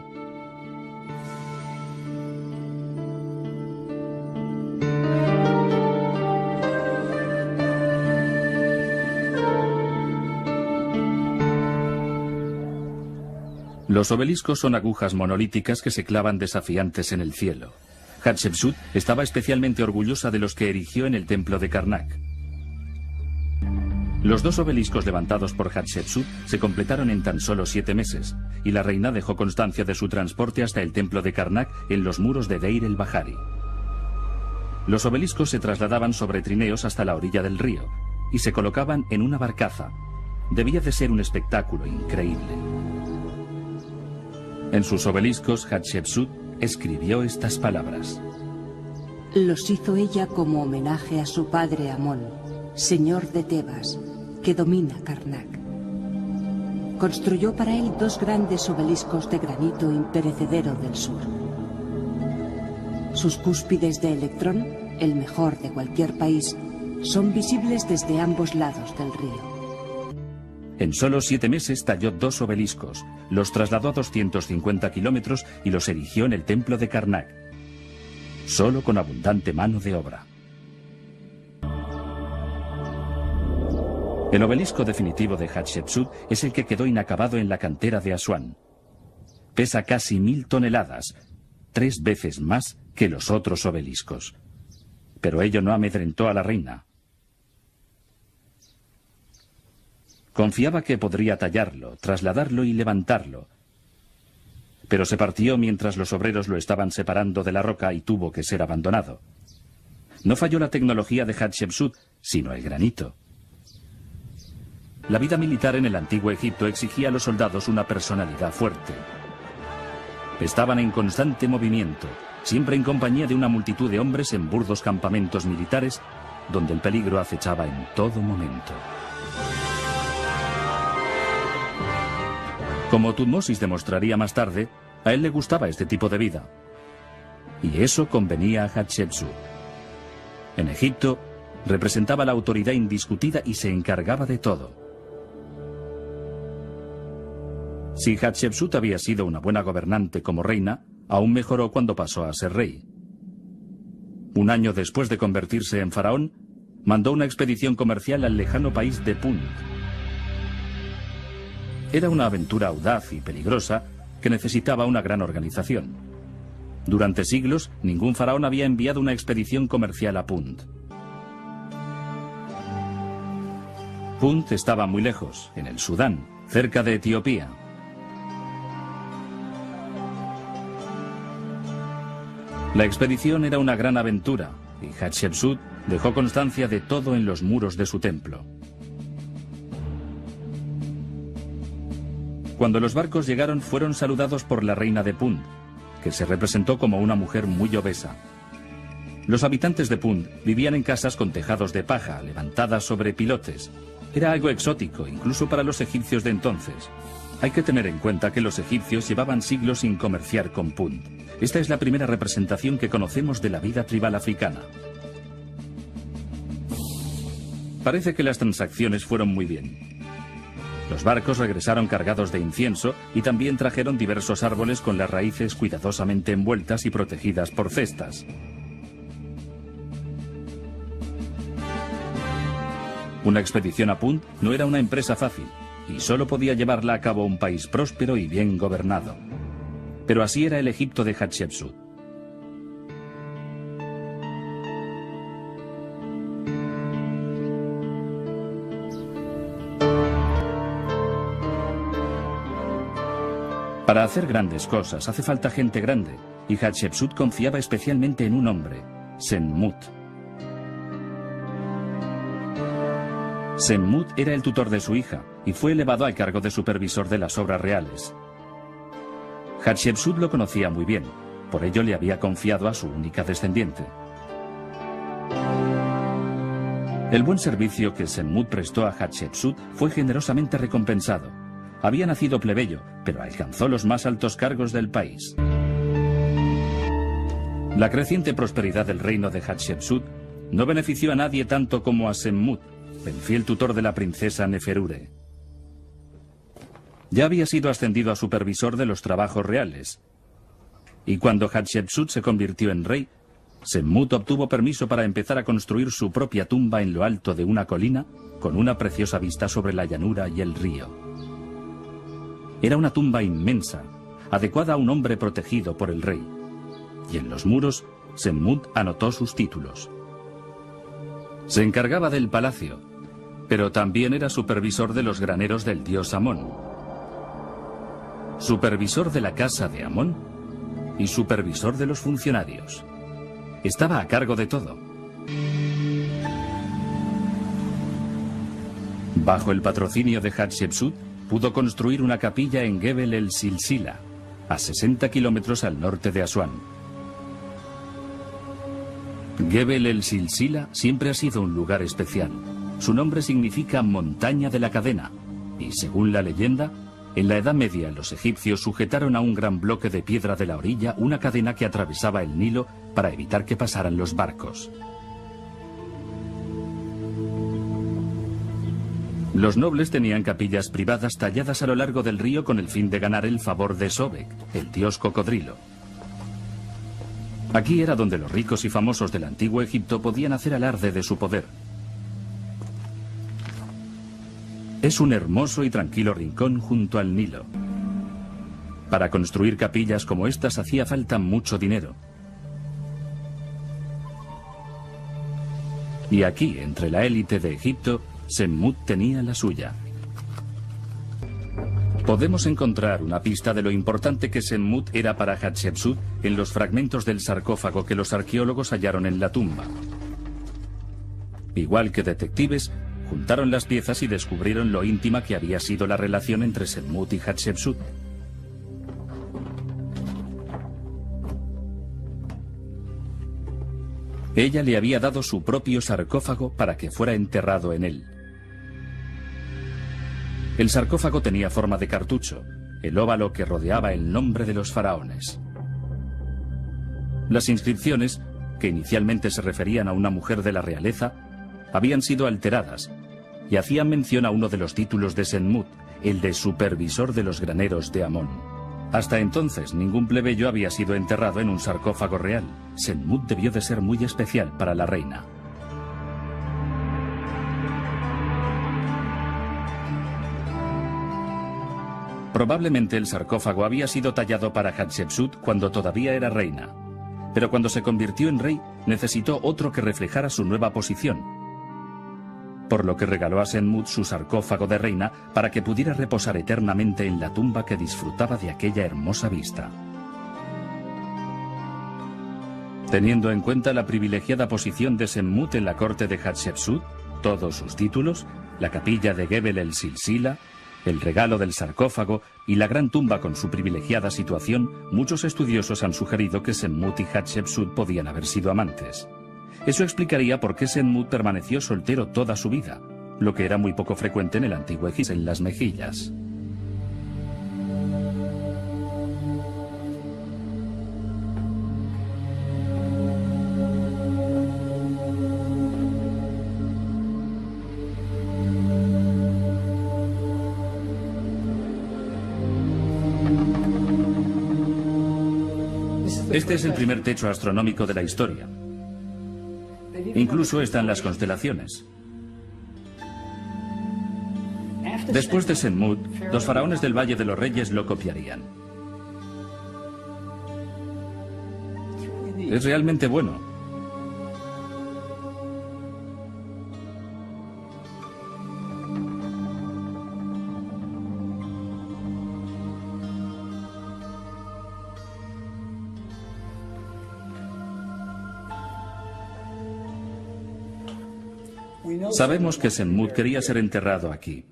S1: Los obeliscos son agujas monolíticas que se clavan desafiantes en el cielo. Hatshepsut estaba especialmente orgullosa de los que erigió en el templo de Karnak. Los 2 obeliscos levantados por Hatshepsut se completaron en tan solo 7 meses, y la reina dejó constancia de su transporte hasta el templo de Karnak en los muros de Deir el-Bahari. Los obeliscos se trasladaban sobre trineos hasta la orilla del río, y se colocaban en una barcaza. Debía de ser un espectáculo increíble. En sus obeliscos, Hatshepsut escribió estas palabras.
S2: Los hizo ella como homenaje a su padre Amón, señor de Tebas, que domina Karnak. Construyó para él 2 grandes obeliscos de granito imperecedero del sur. Sus cúspides de electrón, el mejor de cualquier país, son visibles desde ambos lados del río.
S1: En solo 7 meses talló 2 obeliscos, los trasladó a 250 kilómetros y los erigió en el templo de Karnak, solo con abundante mano de obra. El obelisco definitivo de Hatshepsut es el que quedó inacabado en la cantera de Asuán. Pesa casi 1000 toneladas, 3 veces más que los otros obeliscos. Pero ello no amedrentó a la reina. Confiaba que podría tallarlo, trasladarlo y levantarlo. Pero se partió mientras los obreros lo estaban separando de la roca y tuvo que ser abandonado. No falló la tecnología de Hatshepsut, sino el granito. La vida militar en el antiguo Egipto exigía a los soldados una personalidad fuerte. Estaban en constante movimiento, siempre en compañía de una multitud de hombres en burdos campamentos militares, donde el peligro acechaba en todo momento. Como Thutmosis demostraría más tarde, a él le gustaba este tipo de vida. Y eso convenía a Hatshepsut. En Egipto, representaba la autoridad indiscutida y se encargaba de todo. Si Hatshepsut había sido una buena gobernante como reina, aún mejoró cuando pasó a ser rey. Un año después de convertirse en faraón, mandó una expedición comercial al lejano país de Punt. Era una aventura audaz y peligrosa que necesitaba una gran organización. Durante siglos, ningún faraón había enviado una expedición comercial a Punt. Punt estaba muy lejos, en el Sudán, cerca de Etiopía. La expedición era una gran aventura, y Hatshepsut dejó constancia de todo en los muros de su templo. Cuando los barcos llegaron, fueron saludados por la reina de Punt, que se representó como una mujer muy obesa. Los habitantes de Punt vivían en casas con tejados de paja, levantadas sobre pilotes. Era algo exótico, incluso para los egipcios de entonces. Hay que tener en cuenta que los egipcios llevaban siglos sin comerciar con Punt. Esta es la primera representación que conocemos de la vida tribal africana. Parece que las transacciones fueron muy bien. Los barcos regresaron cargados de incienso y también trajeron diversos árboles con las raíces cuidadosamente envueltas y protegidas por cestas. Una expedición a Punt no era una empresa fácil, y solo podía llevarla a cabo un país próspero y bien gobernado. Pero así era el Egipto de Hatshepsut. Para hacer grandes cosas hace falta gente grande, y Hatshepsut confiaba especialmente en un hombre, Senmut. Senmut era el tutor de su hija y fue elevado al cargo de supervisor de las obras reales. Hatshepsut lo conocía muy bien, por ello le había confiado a su única descendiente. El buen servicio que Senmut prestó a Hatshepsut fue generosamente recompensado. Había nacido plebeyo, pero alcanzó los más altos cargos del país. La creciente prosperidad del reino de Hatshepsut no benefició a nadie tanto como a Senmut, el fiel tutor de la princesa Neferure. Ya había sido ascendido a supervisor de los trabajos reales, y cuando Hatshepsut se convirtió en rey, Senmut obtuvo permiso para empezar a construir su propia tumba en lo alto de una colina, con una preciosa vista sobre la llanura y el río. Era una tumba inmensa, adecuada a un hombre protegido por el rey, y en los muros Senmut anotó sus títulos. Se encargaba del palacio, pero también era supervisor de los graneros del dios Amón, supervisor de la casa de Amón y supervisor de los funcionarios. Estaba a cargo de todo. Bajo el patrocinio de Hatshepsut, pudo construir una capilla en Gebel el Silsila, a 60 kilómetros al norte de Asuán. Gebel el Silsila siempre ha sido un lugar especial. Su nombre significa montaña de la cadena, y según la leyenda, en la Edad Media los egipcios sujetaron a un gran bloque de piedra de la orilla una cadena que atravesaba el Nilo para evitar que pasaran los barcos. Los nobles tenían capillas privadas talladas a lo largo del río con el fin de ganar el favor de Sobek, el dios cocodrilo. Aquí era donde los ricos y famosos del antiguo Egipto podían hacer alarde de su poder. Es un hermoso y tranquilo rincón junto al Nilo. Para construir capillas como estas hacía falta mucho dinero. Y aquí, entre la élite de Egipto, Senmut tenía la suya. Podemos encontrar una pista de lo importante que Senmut era para Hatshepsut en los fragmentos del sarcófago que los arqueólogos hallaron en la tumba. Igual que detectives, juntaron las piezas y descubrieron lo íntima que había sido la relación entre Senmut y Hatshepsut. Ella le había dado su propio sarcófago para que fuera enterrado en él. El sarcófago tenía forma de cartucho, el óvalo que rodeaba el nombre de los faraones. Las inscripciones, que inicialmente se referían a una mujer de la realeza, habían sido alteradas y hacían mención a uno de los títulos de Senmut, el de supervisor de los graneros de Amón. Hasta entonces ningún plebeyo había sido enterrado en un sarcófago real. Senmut debió de ser muy especial para la reina. Probablemente el sarcófago había sido tallado para Hatshepsut cuando todavía era reina, pero cuando se convirtió en rey necesitó otro que reflejara su nueva posición, por lo que regaló a Senmut su sarcófago de reina para que pudiera reposar eternamente en la tumba que disfrutaba de aquella hermosa vista. Teniendo en cuenta la privilegiada posición de Senmut en la corte de Hatshepsut, todos sus títulos, la capilla de Gebel el Silsila, el regalo del sarcófago y la gran tumba con su privilegiada situación, muchos estudiosos han sugerido que Senmut y Hatshepsut podían haber sido amantes. Eso explicaría por qué Senmut permaneció soltero toda su vida, lo que era muy poco frecuente en el antiguo Egipto en las mejillas. Este es el primer techo astronómico de la historia. Incluso están las constelaciones. Después de Senmut, los faraones del Valle de los Reyes lo copiarían. Es realmente bueno. Sabemos que Senmut quería ser enterrado aquí.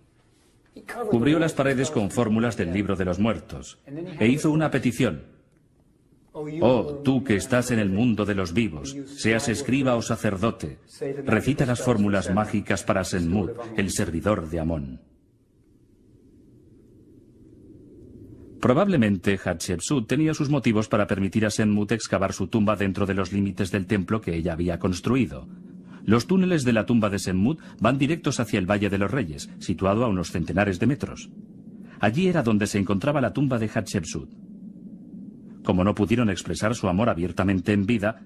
S1: Cubrió las paredes con fórmulas del libro de los muertos e hizo una petición. Oh, tú que estás en el mundo de los vivos, seas escriba o sacerdote, recita las fórmulas mágicas para Senmut, el servidor de Amón. Probablemente Hatshepsut tenía sus motivos para permitir a Senmut excavar su tumba dentro de los límites del templo que ella había construido. Los túneles de la tumba de Senmut van directos hacia el Valle de los Reyes, situado a unos centenares de metros. Allí era donde se encontraba la tumba de Hatshepsut. Como no pudieron expresar su amor abiertamente en vida,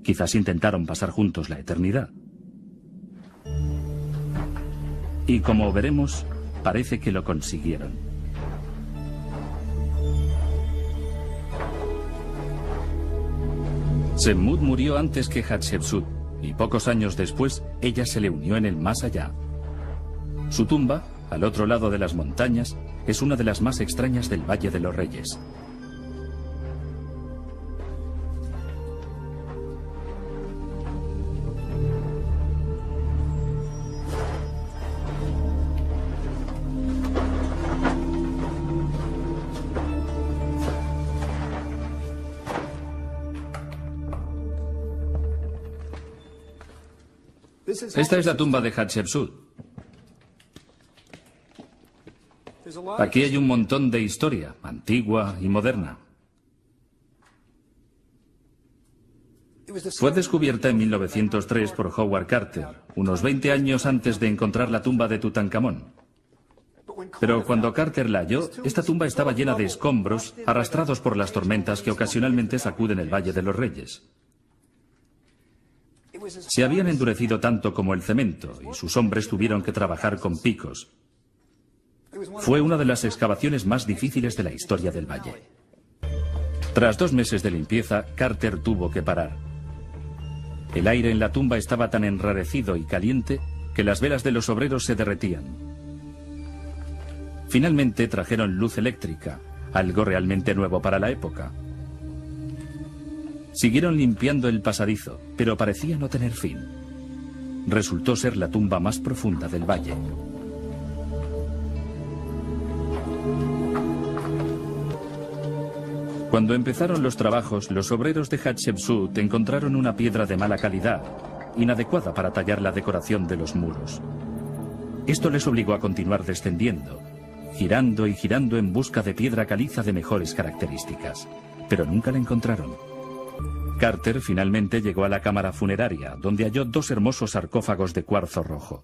S1: quizás intentaron pasar juntos la eternidad. Y como veremos, parece que lo consiguieron. Senmut murió antes que Hatshepsut, y pocos años después, ella se le unió en el más allá. Su tumba, al otro lado de las montañas, es una de las más extrañas del Valle de los Reyes. Esta es la tumba de Hatshepsut. Aquí hay un montón de historia, antigua y moderna. Fue descubierta en 1903 por Howard Carter, unos 20 años antes de encontrar la tumba de Tutankamón. Pero cuando Carter la halló, esta tumba estaba llena de escombros arrastrados por las tormentas que ocasionalmente sacuden el Valle de los Reyes. Se habían endurecido tanto como el cemento y sus hombres tuvieron que trabajar con picos. Fue una de las excavaciones más difíciles de la historia del valle. Tras 2 meses de limpieza, Carter tuvo que parar. El aire en la tumba estaba tan enrarecido y caliente que las velas de los obreros se derretían. Finalmente trajeron luz eléctrica, algo realmente nuevo para la época. Siguieron limpiando el pasadizo, pero parecía no tener fin. Resultó ser la tumba más profunda del valle. Cuando empezaron los trabajos, los obreros de Hatshepsut encontraron una piedra de mala calidad, inadecuada para tallar la decoración de los muros. Esto les obligó a continuar descendiendo, girando y girando en busca de piedra caliza de mejores características, pero nunca la encontraron. Carter finalmente llegó a la cámara funeraria, donde halló 2 hermosos sarcófagos de cuarzo rojo.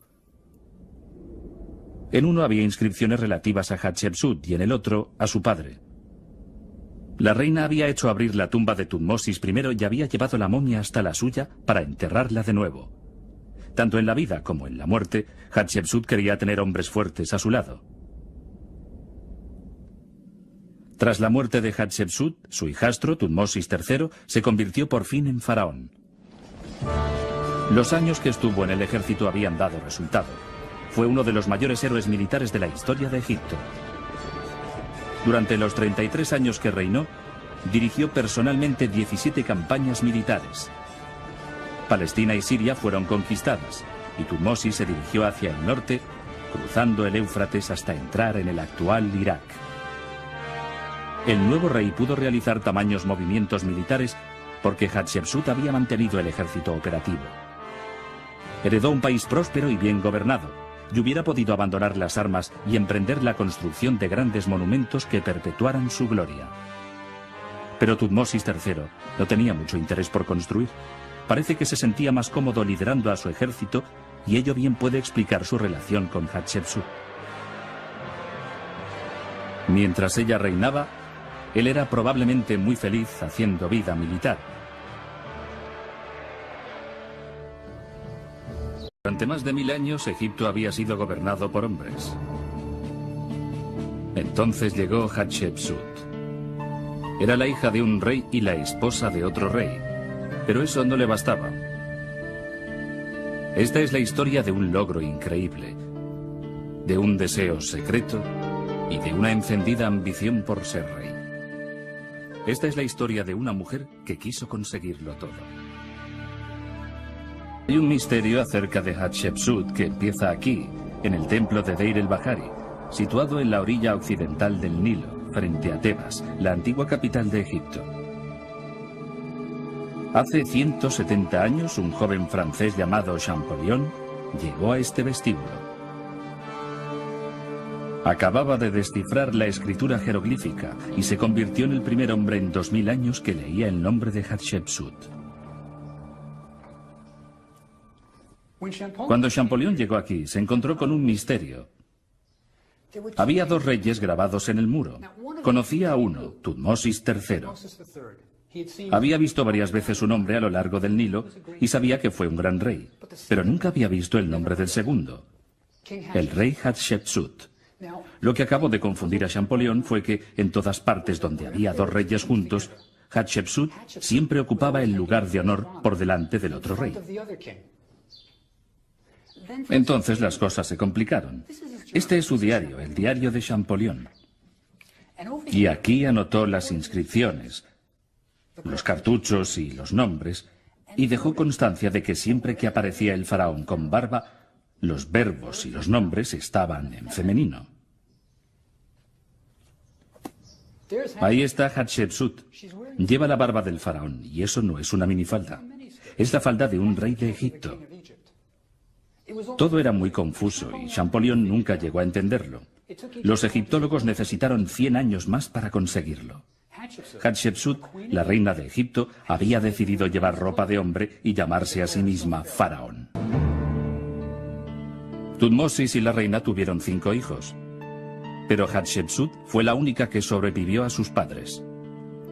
S1: En uno había inscripciones relativas a Hatshepsut y en el otro a su padre. La reina había hecho abrir la tumba de Tutmosis I y había llevado la momia hasta la suya para enterrarla de nuevo. Tanto en la vida como en la muerte, Hatshepsut quería tener hombres fuertes a su lado. Tras la muerte de Hatshepsut, su hijastro, Tutmosis III, se convirtió por fin en faraón. Los años que estuvo en el ejército habían dado resultado. Fue uno de los mayores héroes militares de la historia de Egipto. Durante los 33 años que reinó, dirigió personalmente 17 campañas militares. Palestina y Siria fueron conquistadas, y Tutmosis se dirigió hacia el norte, cruzando el Éufrates hasta entrar en el actual Irak. El nuevo rey pudo realizar tamaños movimientos militares porque Hatshepsut había mantenido el ejército operativo. Heredó un país próspero y bien gobernado, y hubiera podido abandonar las armas y emprender la construcción de grandes monumentos que perpetuaran su gloria. Pero Tutmosis III no tenía mucho interés por construir. Parece que se sentía más cómodo liderando a su ejército, y ello bien puede explicar su relación con Hatshepsut. Mientras ella reinaba, él era probablemente muy feliz haciendo vida militar. Durante más de 1000 años, Egipto había sido gobernado por hombres. Entonces llegó Hatshepsut. Era la hija de un rey y la esposa de otro rey, Pero eso no le bastaba. Esta es la historia de un logro increíble, de un deseo secreto y de una encendida ambición por ser rey. Esta es la historia de una mujer que quiso conseguirlo todo. Hay un misterio acerca de Hatshepsut que empieza aquí, en el templo de Deir el-Bahari, situado en la orilla occidental del Nilo, frente a Tebas, la antigua capital de Egipto. Hace 170 años, un joven francés llamado Champollion llegó a este vestíbulo. Acababa de descifrar la escritura jeroglífica y se convirtió en el primer hombre en 2000 años que leía el nombre de Hatshepsut. Cuando Champollion llegó aquí, se encontró con un misterio. Había 2 reyes grabados en el muro. Conocía a uno, Tutmosis III. Había visto varias veces su nombre a lo largo del Nilo y sabía que fue un gran rey, pero nunca había visto el nombre del segundo, el rey Hatshepsut. Lo que acabó de confundir a Champollion fue que, en todas partes donde había 2 reyes juntos, Hatshepsut siempre ocupaba el lugar de honor por delante del otro rey. Entonces las cosas se complicaron. Este es su diario, el diario de Champollion. Y aquí anotó las inscripciones, los cartuchos y los nombres, y dejó constancia de que siempre que aparecía el faraón con barba, los verbos y los nombres estaban en femenino. Ahí está Hatshepsut. Lleva la barba del faraón, y eso no es una minifalda. Es la falda de un rey de Egipto. Todo era muy confuso y Champollion nunca llegó a entenderlo. Los egiptólogos necesitaron 100 años más para conseguirlo. Hatshepsut, la reina de Egipto, había decidido llevar ropa de hombre y llamarse a sí misma faraón. Tutmosis y la reina tuvieron 5 hijos. Pero Hatshepsut fue la única que sobrevivió a sus padres.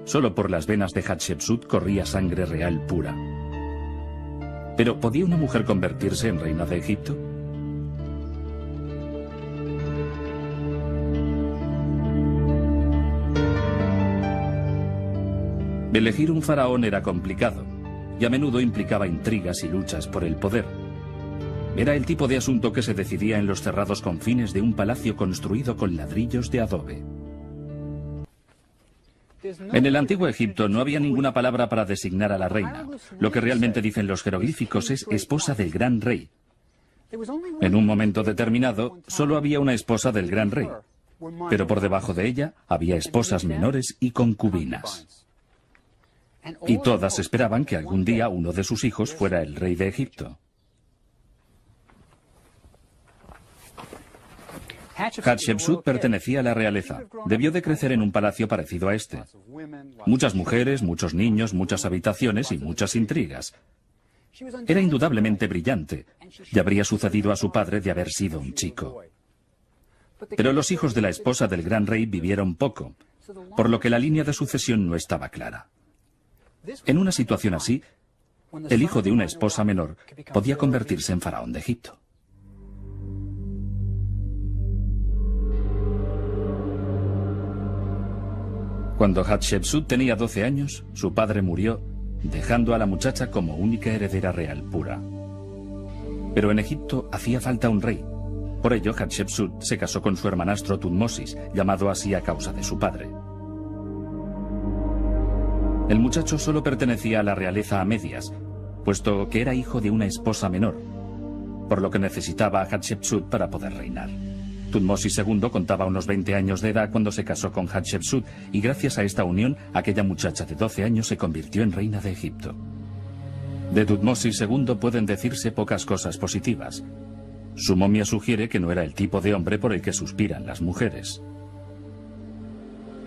S1: Solo por las venas de Hatshepsut corría sangre real pura. ¿Pero podía una mujer convertirse en reina de Egipto? Elegir un faraón era complicado, y a menudo implicaba intrigas y luchas por el poder. Era el tipo de asunto que se decidía en los cerrados confines de un palacio construido con ladrillos de adobe. En el antiguo Egipto no había ninguna palabra para designar a la reina. Lo que realmente dicen los jeroglíficos es esposa del gran rey. En un momento determinado, solo había una esposa del gran rey, pero por debajo de ella había esposas menores y concubinas. Y todas esperaban que algún día uno de sus hijos fuera el rey de Egipto. Hatshepsut pertenecía a la realeza. Debió de crecer en un palacio parecido a este. Muchas mujeres, muchos niños, muchas habitaciones y muchas intrigas. Era indudablemente brillante, y habría sucedido a su padre de haber sido un chico. Pero los hijos de la esposa del gran rey vivieron poco, por lo que la línea de sucesión no estaba clara. En una situación así, el hijo de una esposa menor podía convertirse en faraón de Egipto. Cuando Hatshepsut tenía 12 años, su padre murió, dejando a la muchacha como única heredera real pura. Pero en Egipto hacía falta un rey. Por ello, Hatshepsut se casó con su hermanastro Tutmosis, llamado así a causa de su padre. El muchacho solo pertenecía a la realeza a medias, puesto que era hijo de una esposa menor, por lo que necesitaba a Hatshepsut para poder reinar. Tutmosis II contaba unos 20 años de edad cuando se casó con Hatshepsut, y gracias a esta unión, aquella muchacha de 12 años se convirtió en reina de Egipto. De Tutmosis II pueden decirse pocas cosas positivas. Su momia sugiere que no era el tipo de hombre por el que suspiran las mujeres.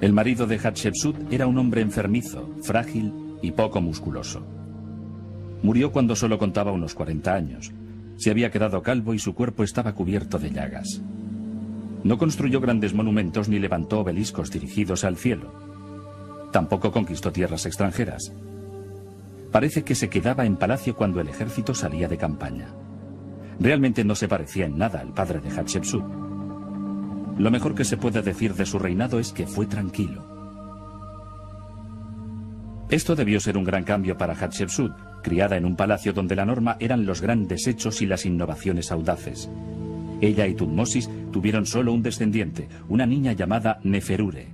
S1: El marido de Hatshepsut era un hombre enfermizo, frágil y poco musculoso. Murió cuando solo contaba unos 40 años. Se había quedado calvo y su cuerpo estaba cubierto de llagas. No construyó grandes monumentos ni levantó obeliscos dirigidos al cielo. Tampoco conquistó tierras extranjeras. Parece que se quedaba en palacio cuando el ejército salía de campaña. Realmente no se parecía en nada al padre de Hatshepsut. Lo mejor que se puede decir de su reinado es que fue tranquilo. Esto debió ser un gran cambio para Hatshepsut, criada en un palacio donde la norma eran los grandes hechos y las innovaciones audaces. Ella y Thutmosis tuvieron solo un descendiente, una niña llamada Neferure.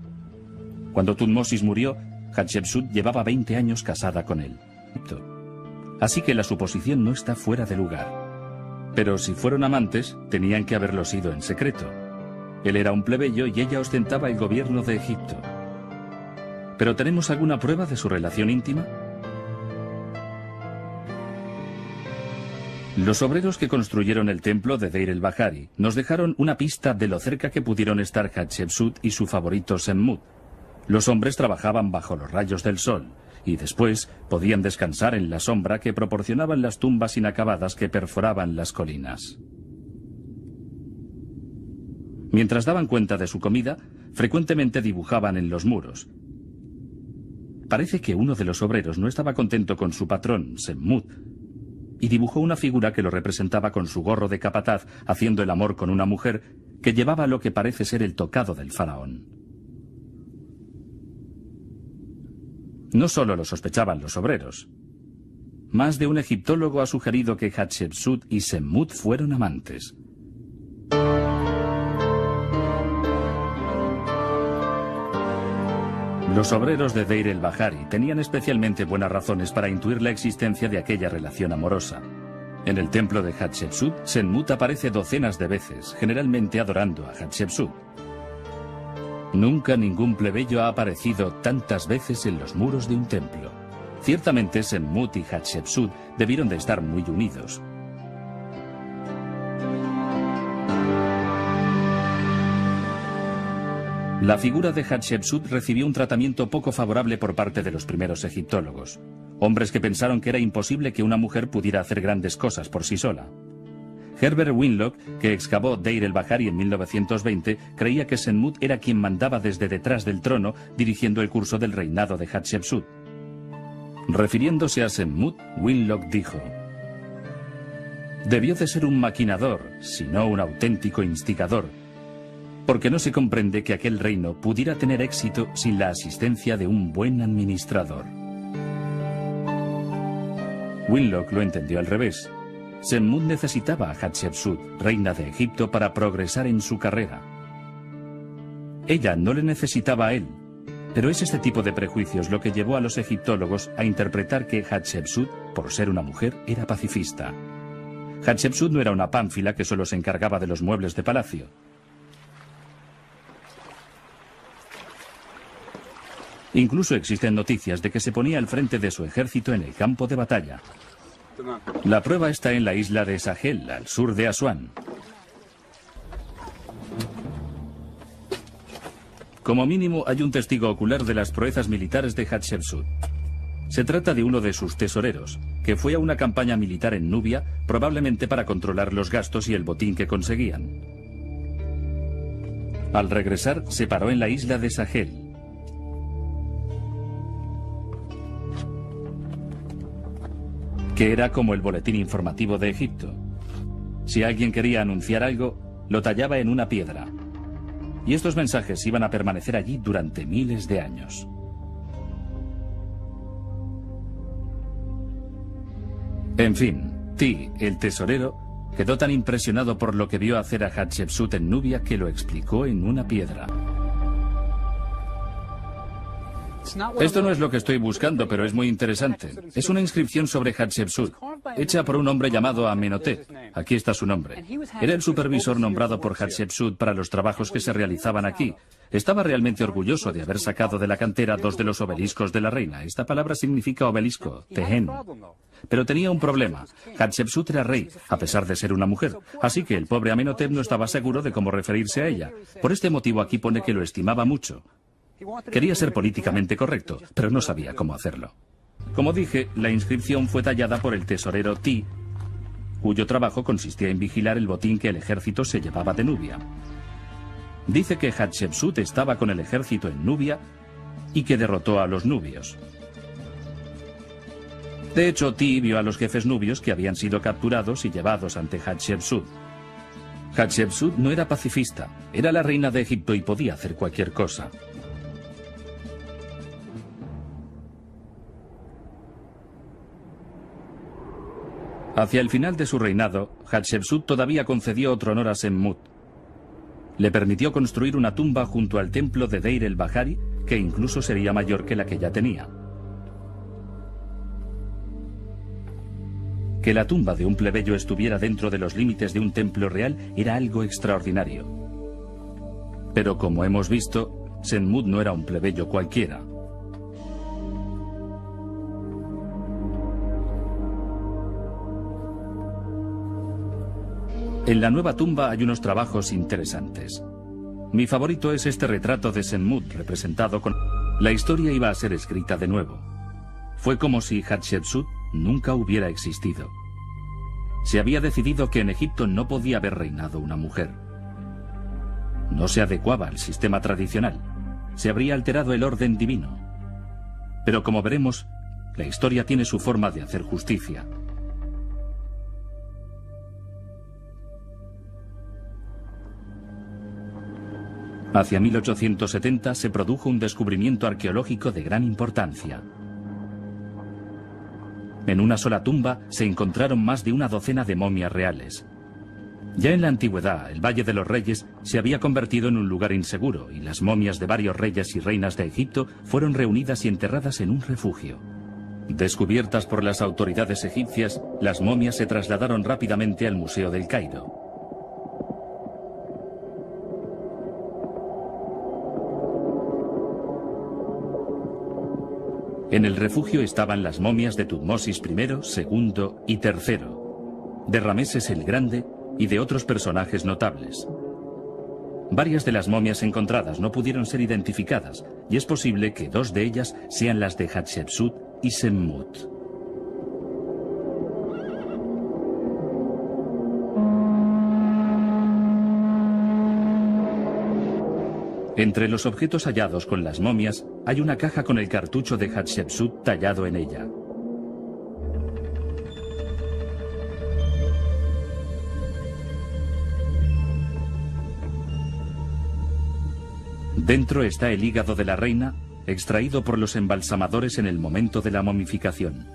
S1: Cuando Thutmosis murió, Hatshepsut llevaba 20 años casada con él. Así que la suposición no está fuera de lugar. Pero si fueron amantes, tenían que haberlo sido en secreto. Él era un plebeyo y ella ostentaba el gobierno de Egipto. ¿Pero tenemos alguna prueba de su relación íntima? Los obreros que construyeron el templo de Deir el-Bahari nos dejaron una pista de lo cerca que pudieron estar Hatshepsut y su favorito Semmut. Los hombres trabajaban bajo los rayos del sol y después podían descansar en la sombra que proporcionaban las tumbas inacabadas que perforaban las colinas. Mientras daban cuenta de su comida, frecuentemente dibujaban en los muros. Parece que uno de los obreros no estaba contento con su patrón, Semmut, y dibujó una figura que lo representaba con su gorro de capataz haciendo el amor con una mujer que llevaba lo que parece ser el tocado del faraón. No solo lo sospechaban los obreros. Más de un egiptólogo ha sugerido que Hatshepsut y Semmut fueron amantes. Los obreros de Deir el-Bahari tenían especialmente buenas razones para intuir la existencia de aquella relación amorosa. En el templo de Hatshepsut, Semmut aparece docenas de veces, generalmente adorando a Hatshepsut. Nunca ningún plebeyo ha aparecido tantas veces en los muros de un templo. Ciertamente Semmut y Hatshepsut debieron de estar muy unidos. La figura de Hatshepsut recibió un tratamiento poco favorable por parte de los primeros egiptólogos, hombres que pensaron que era imposible que una mujer pudiera hacer grandes cosas por sí sola. Herbert Winlock, que excavó Deir el-Bahari en 1920, creía que Semmut era quien mandaba desde detrás del trono, dirigiendo el curso del reinado de Hatshepsut. Refiriéndose a Semmut, Winlock dijo: «Debió de ser un maquinador, si no un auténtico instigador, porque no se comprende que aquel reino pudiera tener éxito sin la asistencia de un buen administrador». Winlock lo entendió al revés. Semmut necesitaba a Hatshepsut, reina de Egipto, para progresar en su carrera. Ella no le necesitaba a él, pero es este tipo de prejuicios lo que llevó a los egiptólogos a interpretar que Hatshepsut, por ser una mujer, era pacifista. Hatshepsut no era una pánfila que solo se encargaba de los muebles de palacio. Incluso existen noticias de que se ponía al frente de su ejército en el campo de batalla. La prueba está en la isla de Sahel, al sur de Asuán. Como mínimo, hay un testigo ocular de las proezas militares de Hatshepsut. Se trata de uno de sus tesoreros, que fue a una campaña militar en Nubia, probablemente para controlar los gastos y el botín que conseguían. Al regresar, se paró en la isla de Sahel. Que era como el boletín informativo de Egipto. Si alguien quería anunciar algo, lo tallaba en una piedra. Y estos mensajes iban a permanecer allí durante miles de años. En fin, Ti, el tesorero, quedó tan impresionado por lo que vio hacer a Hatshepsut en Nubia que lo explicó en una piedra. Esto no es lo que estoy buscando, pero es muy interesante. Es una inscripción sobre Hatshepsut, hecha por un hombre llamado Amenhotep. Aquí está su nombre. Era el supervisor nombrado por Hatshepsut para los trabajos que se realizaban aquí. Estaba realmente orgulloso de haber sacado de la cantera 2 de los obeliscos de la reina. Esta palabra significa obelisco, Tehen. Pero tenía un problema. Hatshepsut era rey, a pesar de ser una mujer. Así que el pobre Amenhotep no estaba seguro de cómo referirse a ella. Por este motivo aquí pone que lo estimaba mucho. Quería ser políticamente correcto, pero no sabía cómo hacerlo. Como dije, la inscripción fue tallada por el tesorero Ti, cuyo trabajo consistía en vigilar el botín que el ejército se llevaba de Nubia. Dice que Hatshepsut estaba con el ejército en Nubia y que derrotó a los nubios. De hecho, Ti vio a los jefes nubios que habían sido capturados y llevados ante Hatshepsut. Hatshepsut no era pacifista, era la reina de Egipto y podía hacer cualquier cosa. Hacia el final de su reinado, Hatshepsut todavía concedió otro honor a Senmut. Le permitió construir una tumba junto al templo de Deir el-Bahari, que incluso sería mayor que la que ya tenía. Que la tumba de un plebeyo estuviera dentro de los límites de un templo real era algo extraordinario. Pero como hemos visto, Senmut no era un plebeyo cualquiera. En la nueva tumba hay unos trabajos interesantes. Mi favorito es este retrato de Senmut representado con... La historia iba a ser escrita de nuevo. Fue como si Hatshepsut nunca hubiera existido. Se había decidido que en Egipto no podía haber reinado una mujer. No se adecuaba al sistema tradicional. Se habría alterado el orden divino. Pero como veremos, la historia tiene su forma de hacer justicia. Hacia 1870 se produjo un descubrimiento arqueológico de gran importancia. En una sola tumba se encontraron más de una docena de momias reales. Ya en la antigüedad, el Valle de los Reyes se había convertido en un lugar inseguro y las momias de varios reyes y reinas de Egipto fueron reunidas y enterradas en un refugio. Descubiertas por las autoridades egipcias, las momias se trasladaron rápidamente al Museo del Cairo. En el refugio estaban las momias de Tutmosis I, II y III, de Rameses el Grande y de otros personajes notables. Varias de las momias encontradas no pudieron ser identificadas y es posible que dos de ellas sean las de Hatshepsut y Senmut. Entre los objetos hallados con las momias hay una caja con el cartucho de Hatshepsut tallado en ella. Dentro está el hígado de la reina, extraído por los embalsamadores en el momento de la momificación.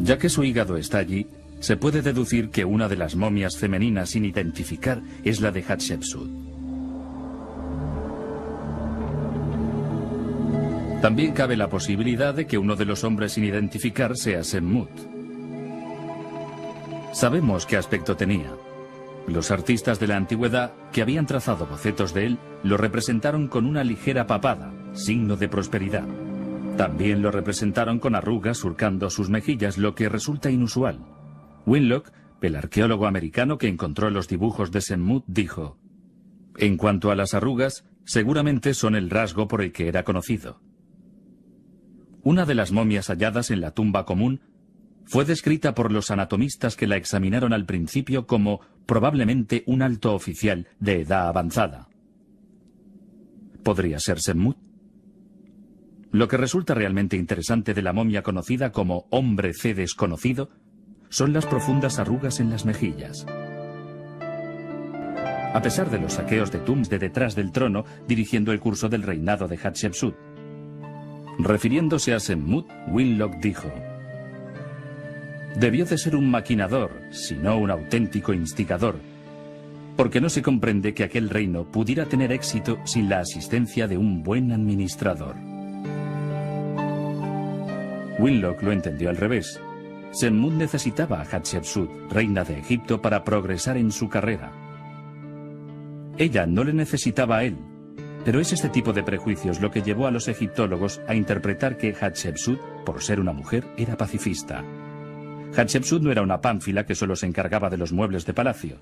S1: Ya que su hígado está allí, se puede deducir que una de las momias femeninas sin identificar es la de Hatshepsut. También cabe la posibilidad de que uno de los hombres sin identificar sea Senmut. Sabemos qué aspecto tenía. Los artistas de la antigüedad, que habían trazado bocetos de él, lo representaron con una ligera papada, signo de prosperidad. También lo representaron con arrugas surcando sus mejillas, lo que resulta inusual. Winlock, el arqueólogo americano que encontró los dibujos de Senmut, dijo: en cuanto a las arrugas, seguramente son el rasgo por el que era conocido. Una de las momias halladas en la tumba común fue descrita por los anatomistas que la examinaron al principio como probablemente un alto oficial de edad avanzada. ¿Podría ser Senmut? Lo que resulta realmente interesante de la momia conocida como Hombre C desconocido son las profundas arrugas en las mejillas. A pesar de los saqueos de tombs de detrás del trono, dirigiendo el curso del reinado de Hatshepsut. Refiriéndose a Senmut, Winlock dijo: debió de ser un maquinador, si no un auténtico instigador, porque no se comprende que aquel reino pudiera tener éxito sin la asistencia de un buen administrador. Winlock lo entendió al revés. Senmut necesitaba a Hatshepsut, reina de Egipto, para progresar en su carrera. Ella no le necesitaba a él, pero es este tipo de prejuicios lo que llevó a los egiptólogos a interpretar que Hatshepsut, por ser una mujer, era pacifista. Hatshepsut no era una pánfila que solo se encargaba de los muebles de palacio.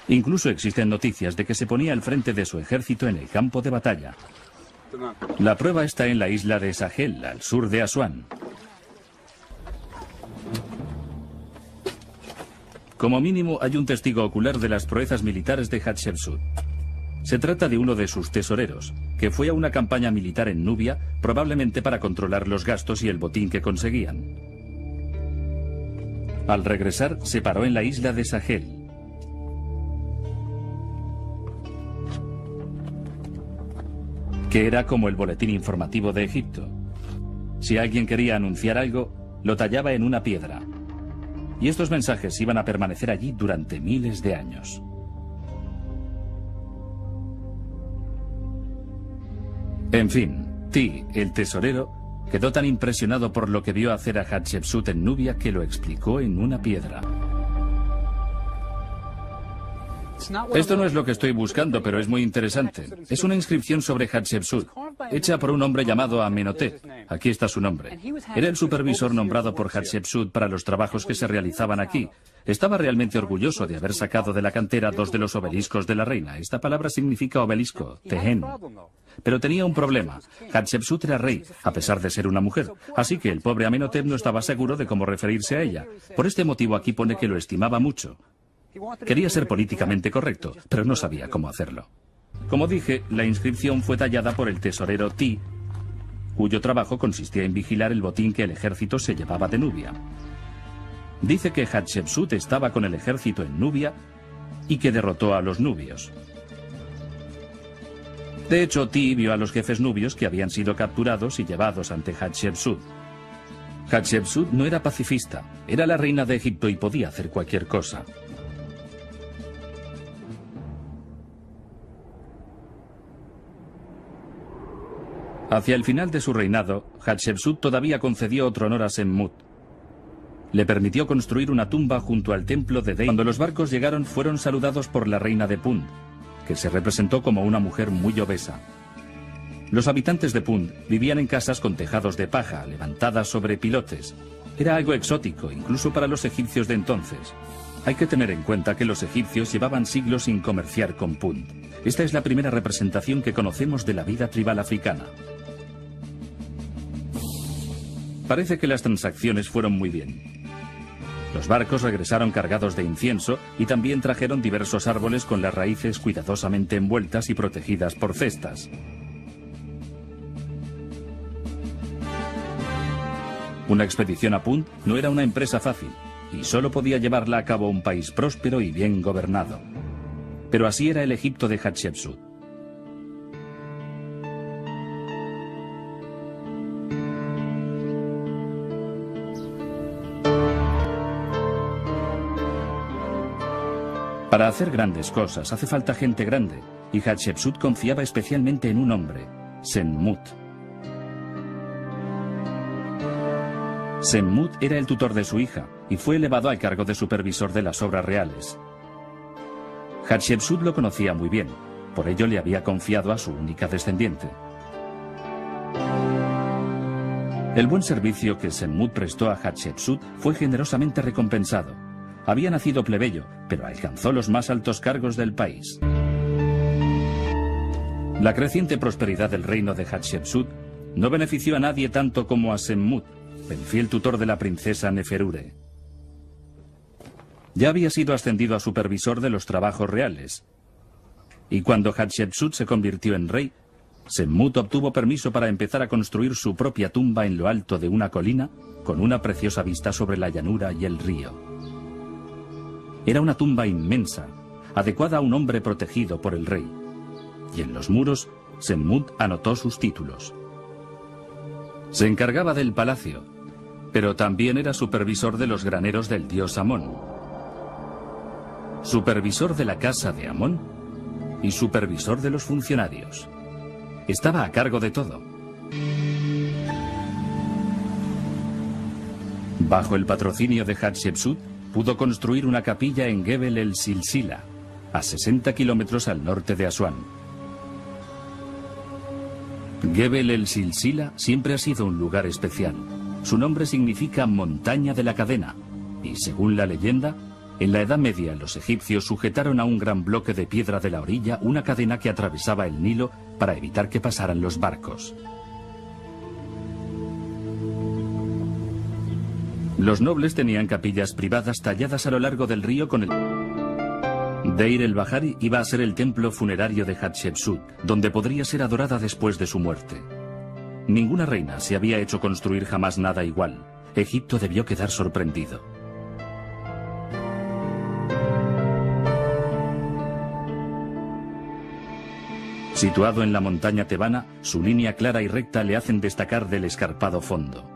S1: Incluso existen noticias de que se ponía al frente de su ejército en el campo de batalla. La prueba está en la isla de Sahel, al sur de Asuán. Como mínimo, hay un testigo ocular de las proezas militares de Hatshepsut. Se trata de uno de sus tesoreros, que fue a una campaña militar en Nubia, probablemente para controlar los gastos y el botín que conseguían. Al regresar, se paró en la isla de Sahel. que era como el boletín informativo de Egipto. Si alguien quería anunciar algo, lo tallaba en una piedra. Y estos mensajes iban a permanecer allí durante miles de años. En fin, Ti, el tesorero, quedó tan impresionado por lo que vio hacer a Hatshepsut en Nubia que lo explicó en una piedra. Esto no es lo que estoy buscando, pero es muy interesante. Es una inscripción sobre Hatshepsut, hecha por un hombre llamado Amenhotep. Aquí está su nombre. Era el supervisor nombrado por Hatshepsut para los trabajos que se realizaban aquí. Estaba realmente orgulloso de haber sacado de la cantera 2 de los obeliscos de la reina. Esta palabra significa obelisco, Tehen. Pero tenía un problema. Hatshepsut era rey, a pesar de ser una mujer. Así que el pobre Amenhotep no estaba seguro de cómo referirse a ella. Por este motivo aquí pone que lo estimaba mucho. Quería ser políticamente correcto, pero no sabía cómo hacerlo. Como dije, la inscripción fue tallada por el tesorero Ti, cuyo trabajo consistía en vigilar el botín que el ejército se llevaba de Nubia. Dice que Hatshepsut estaba con el ejército en Nubia y que derrotó a los nubios. De hecho, Ti vio a los jefes nubios que habían sido capturados y llevados ante Hatshepsut. Hatshepsut no era pacifista, era la reina de Egipto y podía hacer cualquier cosa. Hacia el final de su reinado, Hatshepsut todavía concedió otro honor a Semmut. Le permitió construir una tumba junto al templo de Dei. Cuando los barcos llegaron, fueron saludados por la reina de Punt, que se representó como una mujer muy obesa. Los habitantes de Punt vivían en casas con tejados de paja, levantadas sobre pilotes. Era algo exótico, incluso para los egipcios de entonces. Hay que tener en cuenta que los egipcios llevaban siglos sin comerciar con Punt. Esta es la primera representación que conocemos de la vida tribal africana. Parece que las transacciones fueron muy bien. Los barcos regresaron cargados de incienso y también trajeron diversos árboles con las raíces cuidadosamente envueltas y protegidas por cestas. Una expedición a Punt no era una empresa fácil y solo podía llevarla a cabo un país próspero y bien gobernado. Pero así era el Egipto de Hatshepsut. Para hacer grandes cosas hace falta gente grande, y Hatshepsut confiaba especialmente en un hombre, Semmut. Semmut era el tutor de su hija y fue elevado al cargo de supervisor de las obras reales. Hatshepsut lo conocía muy bien, por ello le había confiado a su única descendiente. El buen servicio que Semmut prestó a Hatshepsut fue generosamente recompensado. Había nacido plebeyo, pero alcanzó los más altos cargos del país. La creciente prosperidad del reino de Hatshepsut no benefició a nadie tanto como a Semmut, el fiel tutor de la princesa Neferure. Ya había sido ascendido a supervisor de los trabajos reales, y cuando Hatshepsut se convirtió en rey, Semmut obtuvo permiso para empezar a construir su propia tumba en lo alto de una colina con una preciosa vista sobre la llanura y el río. Era una tumba inmensa, adecuada a un hombre protegido por el rey, y en los muros Semmut anotó sus títulos. Se encargaba del palacio, pero también era supervisor de los graneros del dios Amón, supervisor de la casa de Amón y supervisor de los funcionarios. Estaba a cargo de todo. Bajo el patrocinio de Hatshepsut, pudo construir una capilla en Gebel el Silsila, a 60 kilómetros al norte de Asuán. Gebel el Silsila siempre ha sido un lugar especial. Su nombre significa montaña de la cadena, y según la leyenda, en la Edad Media los egipcios sujetaron a un gran bloque de piedra de la orilla una cadena que atravesaba el Nilo para evitar que pasaran los barcos. Los nobles tenían capillas privadas talladas a lo largo del río con el... Deir el-Bahari iba a ser el templo funerario de Hatshepsut, donde podría ser adorada después de su muerte. Ninguna reina se había hecho construir jamás nada igual. Egipto debió quedar sorprendido. Situado en la montaña tebana, su línea clara y recta le hacen destacar del escarpado fondo.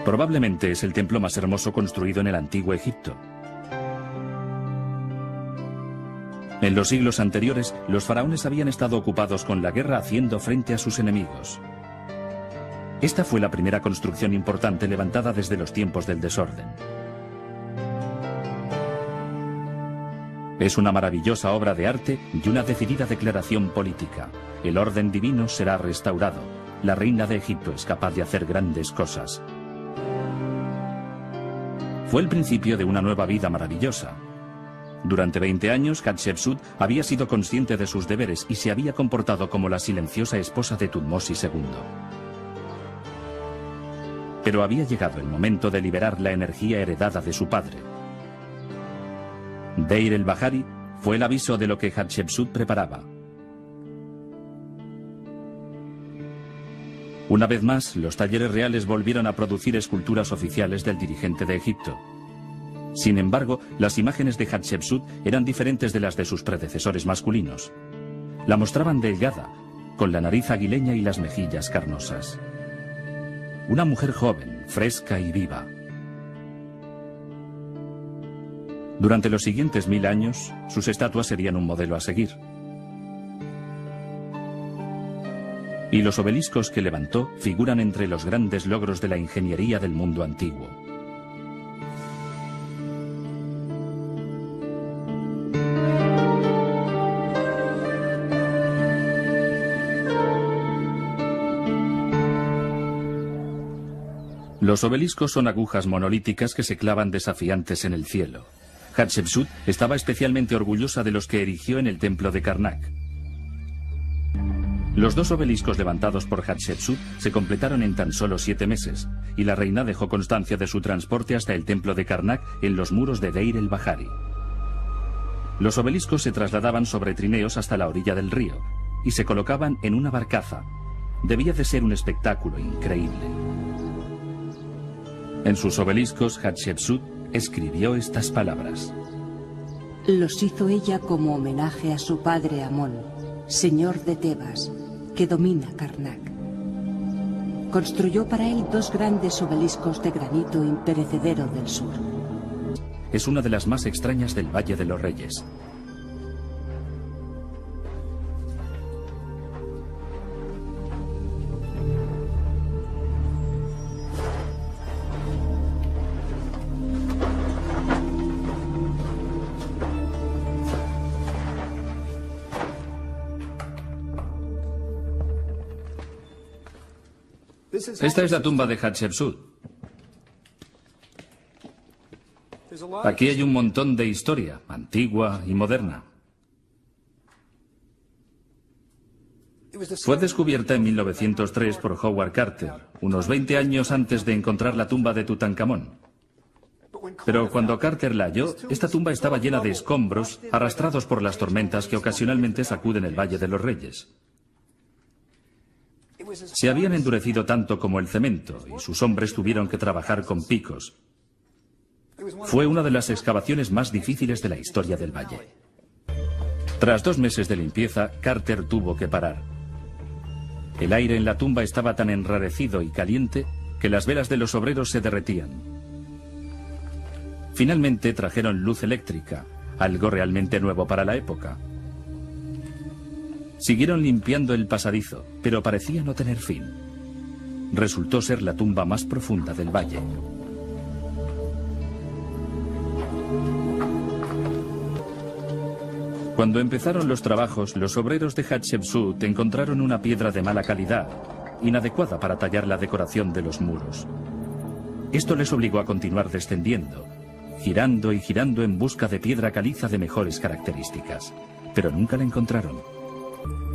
S1: Probablemente es el templo más hermoso construido en el antiguo Egipto. En los siglos anteriores, los faraones habían estado ocupados con la guerra haciendo frente a sus enemigos. Esta fue la primera construcción importante levantada desde los tiempos del desorden. Es una maravillosa obra de arte y una decidida declaración política. El orden divino será restaurado. La reina de Egipto es capaz de hacer grandes cosas. Fue el principio de una nueva vida maravillosa. Durante 20 años, Hatshepsut había sido consciente de sus deberes y se había comportado como la silenciosa esposa de Thutmose II. Pero había llegado el momento de liberar la energía heredada de su padre. Deir el-Bahari fue el aviso de lo que Hatshepsut preparaba. Una vez más, los talleres reales volvieron a producir esculturas oficiales del dirigente de Egipto. Sin embargo, las imágenes de Hatshepsut eran diferentes de las de sus predecesores masculinos. La mostraban delgada, con la nariz aguileña y las mejillas carnosas. Una mujer joven, fresca y viva. Durante los siguientes 1000 años, sus estatuas serían un modelo a seguir. Y los obeliscos que levantó figuran entre los grandes logros de la ingeniería del mundo antiguo. Los obeliscos son agujas monolíticas que se clavan desafiantes en el cielo. Hatshepsut estaba especialmente orgullosa de los que erigió en el templo de Karnak. Los 2 obeliscos levantados por Hatshepsut se completaron en tan solo 7 meses, y la reina dejó constancia de su transporte hasta el templo de Karnak en los muros de Deir el-Bahari. Los obeliscos se trasladaban sobre trineos hasta la orilla del río, y se colocaban en una barcaza. Debía de ser un espectáculo increíble. En sus obeliscos, Hatshepsut escribió estas palabras.
S2: Los hizo ella como homenaje a su padre Amón, señor de Tebas, que domina Karnak. Construyó para él 2 grandes obeliscos de granito imperecedero del sur.
S1: Es una de las más extrañas del Valle de los Reyes. Esta es la tumba de Hatshepsut. Aquí hay un montón de historia, antigua y moderna. Fue descubierta en 1903 por Howard Carter, unos 20 años antes de encontrar la tumba de Tutankamón. Pero cuando Carter la halló, esta tumba estaba llena de escombros arrastrados por las tormentas que ocasionalmente sacuden el Valle de los Reyes. Se habían endurecido tanto como el cemento y sus hombres tuvieron que trabajar con picos. Fue una de las excavaciones más difíciles de la historia del valle. Tras 2 meses de limpieza, Carter tuvo que parar. El aire en la tumba estaba tan enrarecido y caliente que las velas de los obreros se derretían. Finalmente trajeron luz eléctrica, algo realmente nuevo para la época. Siguieron limpiando el pasadizo, pero parecía no tener fin. Resultó ser la tumba más profunda del valle. Cuando empezaron los trabajos, los obreros de Hatshepsut encontraron una piedra de mala calidad, inadecuada para tallar la decoración de los muros. Esto les obligó a continuar descendiendo, girando y girando en busca de piedra caliza de mejores características, pero nunca la encontraron.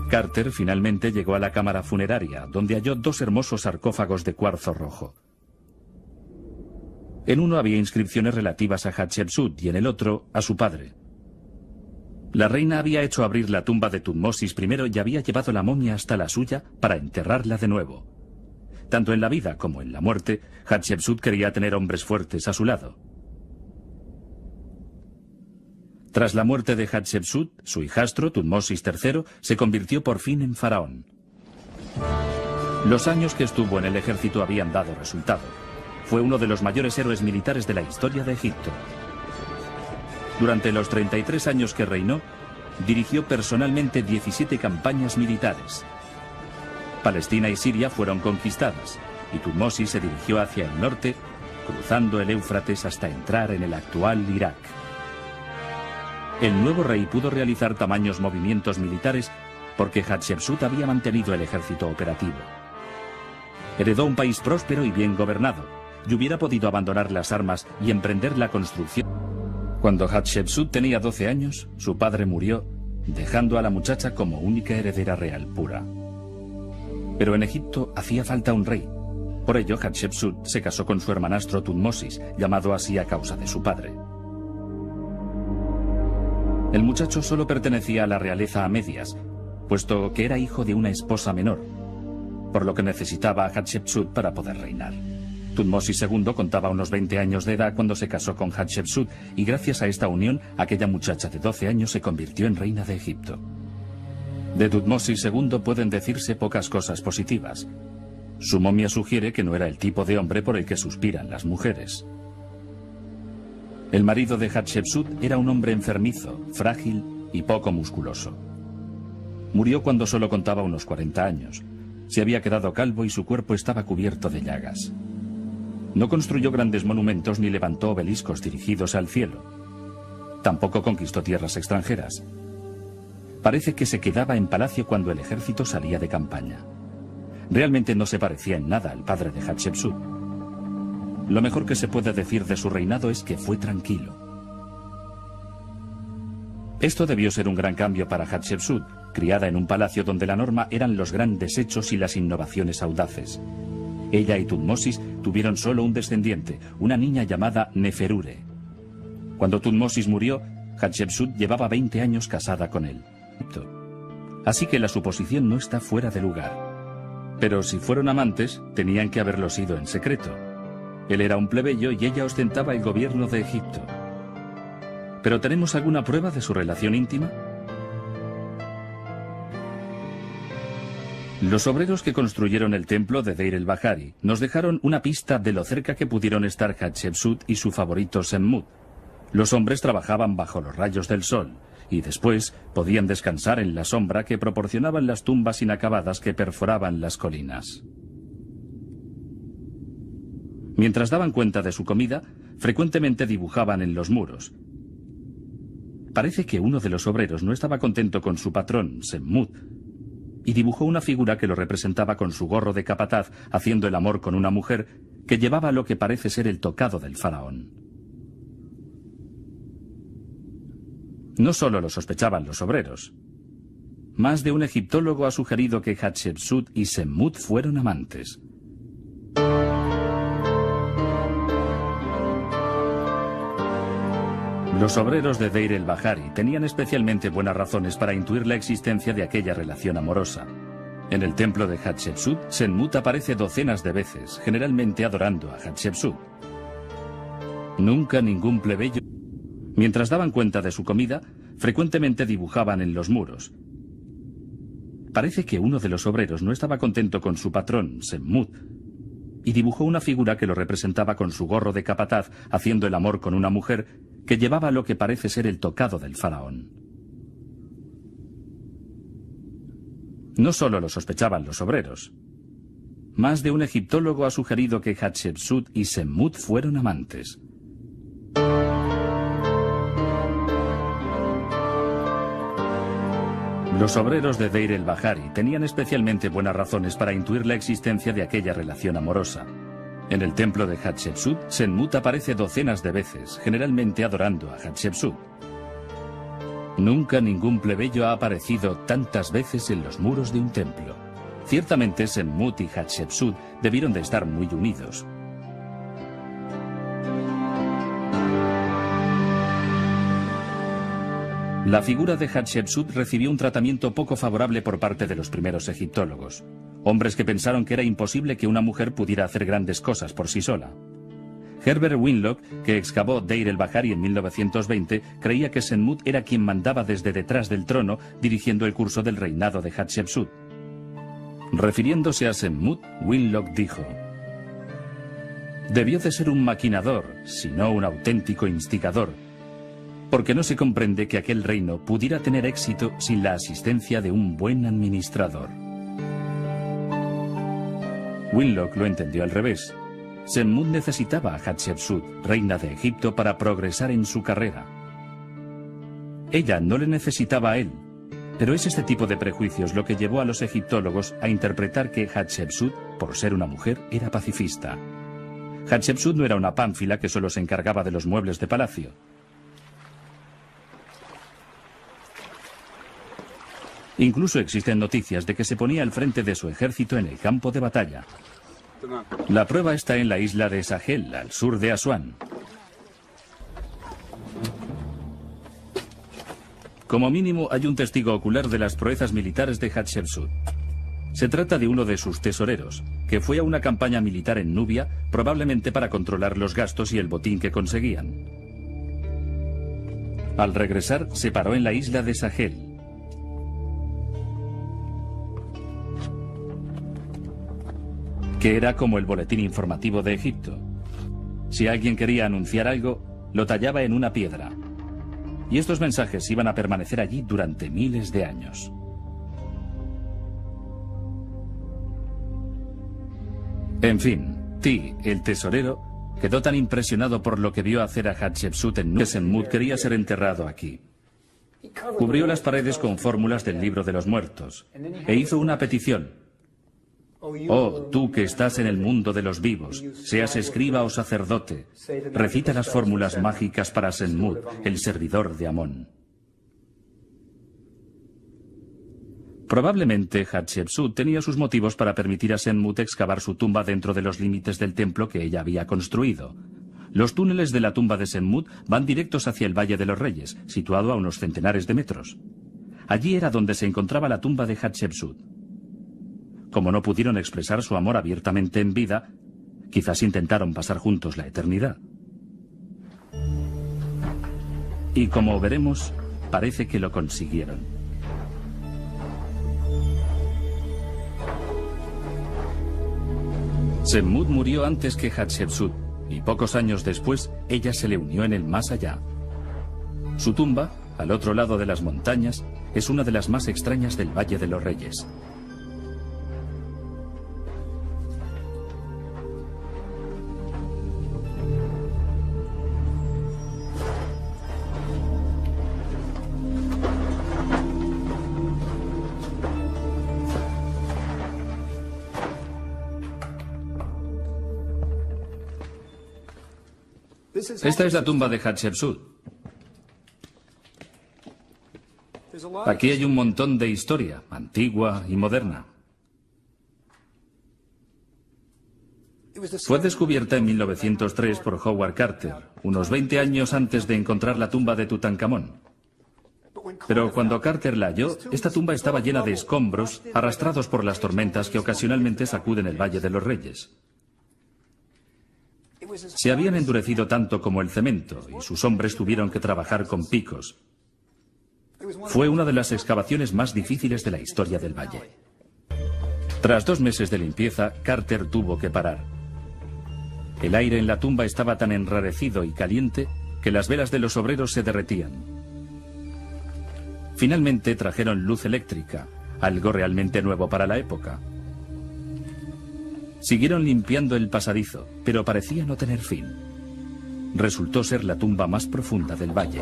S1: Carter finalmente llegó a la cámara funeraria, donde halló 2 hermosos sarcófagos de cuarzo rojo. En uno había inscripciones relativas a Hatshepsut y en el otro a su padre. La reina había hecho abrir la tumba de Thutmosis I y había llevado la momia hasta la suya para enterrarla de nuevo. Tanto en la vida como en la muerte, Hatshepsut quería tener hombres fuertes a su lado. Tras la muerte de Hatshepsut, su hijastro, Tutmosis III, se convirtió por fin en faraón. Los años que estuvo en el ejército habían dado resultado. Fue uno de los mayores héroes militares de la historia de Egipto. Durante los 33 años que reinó, dirigió personalmente 17 campañas militares. Palestina y Siria fueron conquistadas, y Tutmosis se dirigió hacia el norte, cruzando el Éufrates hasta entrar en el actual Irak. El nuevo rey pudo realizar tamaños movimientos militares porque Hatshepsut había mantenido el ejército operativo. Heredó un país próspero y bien gobernado, y hubiera podido abandonar las armas y emprender la construcción. Cuando Hatshepsut tenía 12 años, su padre murió, dejando a la muchacha como única heredera real pura. Pero en Egipto hacía falta un rey. Por ello, Hatshepsut se casó con su hermanastro Tutmosis, llamado así a causa de su padre. El muchacho solo pertenecía a la realeza a medias, puesto que era hijo de una esposa menor, por lo que necesitaba a Hatshepsut para poder reinar. Tutmosis II contaba unos 20 años de edad cuando se casó con Hatshepsut, y gracias a esta unión, aquella muchacha de 12 años se convirtió en reina de Egipto. De Tutmosis II pueden decirse pocas cosas positivas. Su momia sugiere que no era el tipo de hombre por el que suspiran las mujeres. El marido de Hatshepsut era un hombre enfermizo, frágil y poco musculoso. Murió cuando solo contaba unos 40 años. Se había quedado calvo y su cuerpo estaba cubierto de llagas. No construyó grandes monumentos ni levantó obeliscos dirigidos al cielo. Tampoco conquistó tierras extranjeras. Parece que se quedaba en palacio cuando el ejército salía de campaña. Realmente no se parecía en nada al padre de Hatshepsut. Lo mejor que se puede decir de su reinado es que fue tranquilo. Esto debió ser un gran cambio para Hatshepsut, criada en un palacio donde la norma eran los grandes hechos y las innovaciones audaces. Ella y Tutmosis tuvieron solo un descendiente, una niña llamada Neferure. Cuando Tutmosis murió, Hatshepsut llevaba 20 años casada con él. Así que la suposición no está fuera de lugar. Pero si fueron amantes, tenían que haberlo sido en secreto. Él era un plebeyo y ella ostentaba el gobierno de Egipto. ¿Pero tenemos alguna prueba de su relación íntima? Los obreros que construyeron el templo de Deir el-Bahari nos dejaron una pista de lo cerca que pudieron estar Hatshepsut y su favorito Semmut. Los hombres trabajaban bajo los rayos del sol y después podían descansar en la sombra que proporcionaban las tumbas inacabadas que perforaban las colinas. Mientras daban cuenta de su comida, frecuentemente dibujaban en los muros. Parece que uno de los obreros no estaba contento con su patrón, Semmut, y dibujó una figura que lo representaba con su gorro de capataz haciendo el amor con una mujer que llevaba lo que parece ser el tocado del faraón. No solo lo sospechaban los obreros. Más de un egiptólogo ha sugerido que Hatshepsut y Semmut fueron amantes. Los obreros de Deir el-Bahari tenían especialmente buenas razones para intuir la existencia de aquella relación amorosa. En el templo de Hatshepsut, Semmut aparece docenas de veces, generalmente adorando a Hatshepsut. Nunca ningún plebeyo. Mientras daban cuenta de su comida, frecuentemente dibujaban en los muros. Parece que uno de los obreros no estaba contento con su patrón, Semmut, y dibujó una figura que lo representaba con su gorro de capataz haciendo el amor con una mujer que llevaba lo que parece ser el tocado del faraón. No solo lo sospechaban los obreros. Más de un egiptólogo ha sugerido que Hatshepsut y Semmut fueron amantes. Los obreros de Deir el-Bahari tenían especialmente buenas razones para intuir la existencia de aquella relación amorosa. En el templo de Hatshepsut, Semmut aparece docenas de veces, generalmente adorando a Hatshepsut. Nunca ningún plebeyo ha aparecido tantas veces en los muros de un templo. Ciertamente Semmut y Hatshepsut debieron de estar muy unidos. La figura de Hatshepsut recibió un tratamiento poco favorable por parte de los primeros egiptólogos. Hombres que pensaron que era imposible que una mujer pudiera hacer grandes cosas por sí sola. Herbert Winlock, que excavó Deir el-Bahari en 1920, creía que Senmut era quien mandaba desde detrás del trono, dirigiendo el curso del reinado de Hatshepsut. Refiriéndose a Senmut, Winlock dijo: debió de ser un maquinador, si no un auténtico instigador, porque no se comprende que aquel reino pudiera tener éxito sin la asistencia de un buen administrador. Winlock lo entendió al revés. Senmut necesitaba a Hatshepsut, reina de Egipto, para progresar en su carrera. Ella no le necesitaba a él, pero es este tipo de prejuicios lo que llevó a los egiptólogos a interpretar que Hatshepsut, por ser una mujer, era pacifista. Hatshepsut no era una pánfila que solo se encargaba de los muebles de palacio. Incluso existen noticias de que se ponía al frente de su ejército en el campo de batalla. La prueba está en la isla de Sahel, al sur de Asuán. Como mínimo, hay un testigo ocular de las proezas militares de Hatshepsut. Se trata de uno de sus tesoreros, que fue a una campaña militar en Nubia, probablemente para controlar los gastos y el botín que conseguían. Al regresar, se paró en la isla de Sahel. Que era como el boletín informativo de Egipto. Si alguien quería anunciar algo, lo tallaba en una piedra. Y estos mensajes iban a permanecer allí durante miles de años. En fin, Ti, el tesorero, quedó tan impresionado por lo que vio hacer a Hatshepsut en Nubia que Senmut quería ser enterrado aquí. Cubrió las paredes con fórmulas del libro de los muertos e hizo una petición. Oh, tú que estás en el mundo de los vivos, seas escriba o sacerdote, recita las fórmulas mágicas para Senmut, el servidor de Amón. Probablemente Hatshepsut tenía sus motivos para permitir a Senmut excavar su tumba dentro de los límites del templo que ella había construido. Los túneles de la tumba de Senmut van directos hacia el Valle de los Reyes, situado a unos centenares de metros. Allí era donde se encontraba la tumba de Hatshepsut. Como no pudieron expresar su amor abiertamente en vida, quizás intentaron pasar juntos la eternidad. Y como veremos, parece que lo consiguieron. Senmut murió antes que Hatshepsut, y pocos años después ella se le unió en el más allá. Su tumba, al otro lado de las montañas, es una de las más extrañas del Valle de los Reyes. Esta es la tumba de Hatshepsut. Aquí hay un montón de historia, antigua y moderna. Fue descubierta en 1903 por Howard Carter, unos 20 años antes de encontrar la tumba de Tutankamón. Pero cuando Carter la halló, esta tumba estaba llena de escombros arrastrados por las tormentas que ocasionalmente sacuden el Valle de los Reyes. Se habían endurecido tanto como el cemento y sus hombres tuvieron que trabajar con picos. Fue una de las excavaciones más difíciles de la historia del valle. Tras 2 meses de limpieza, Carter tuvo que parar. El aire en la tumba estaba tan enrarecido y caliente que las velas de los obreros se derretían. Finalmente trajeron luz eléctrica, algo realmente nuevo para la época. Siguieron limpiando el pasadizo, pero parecía no tener fin. Resultó ser la tumba más profunda del valle.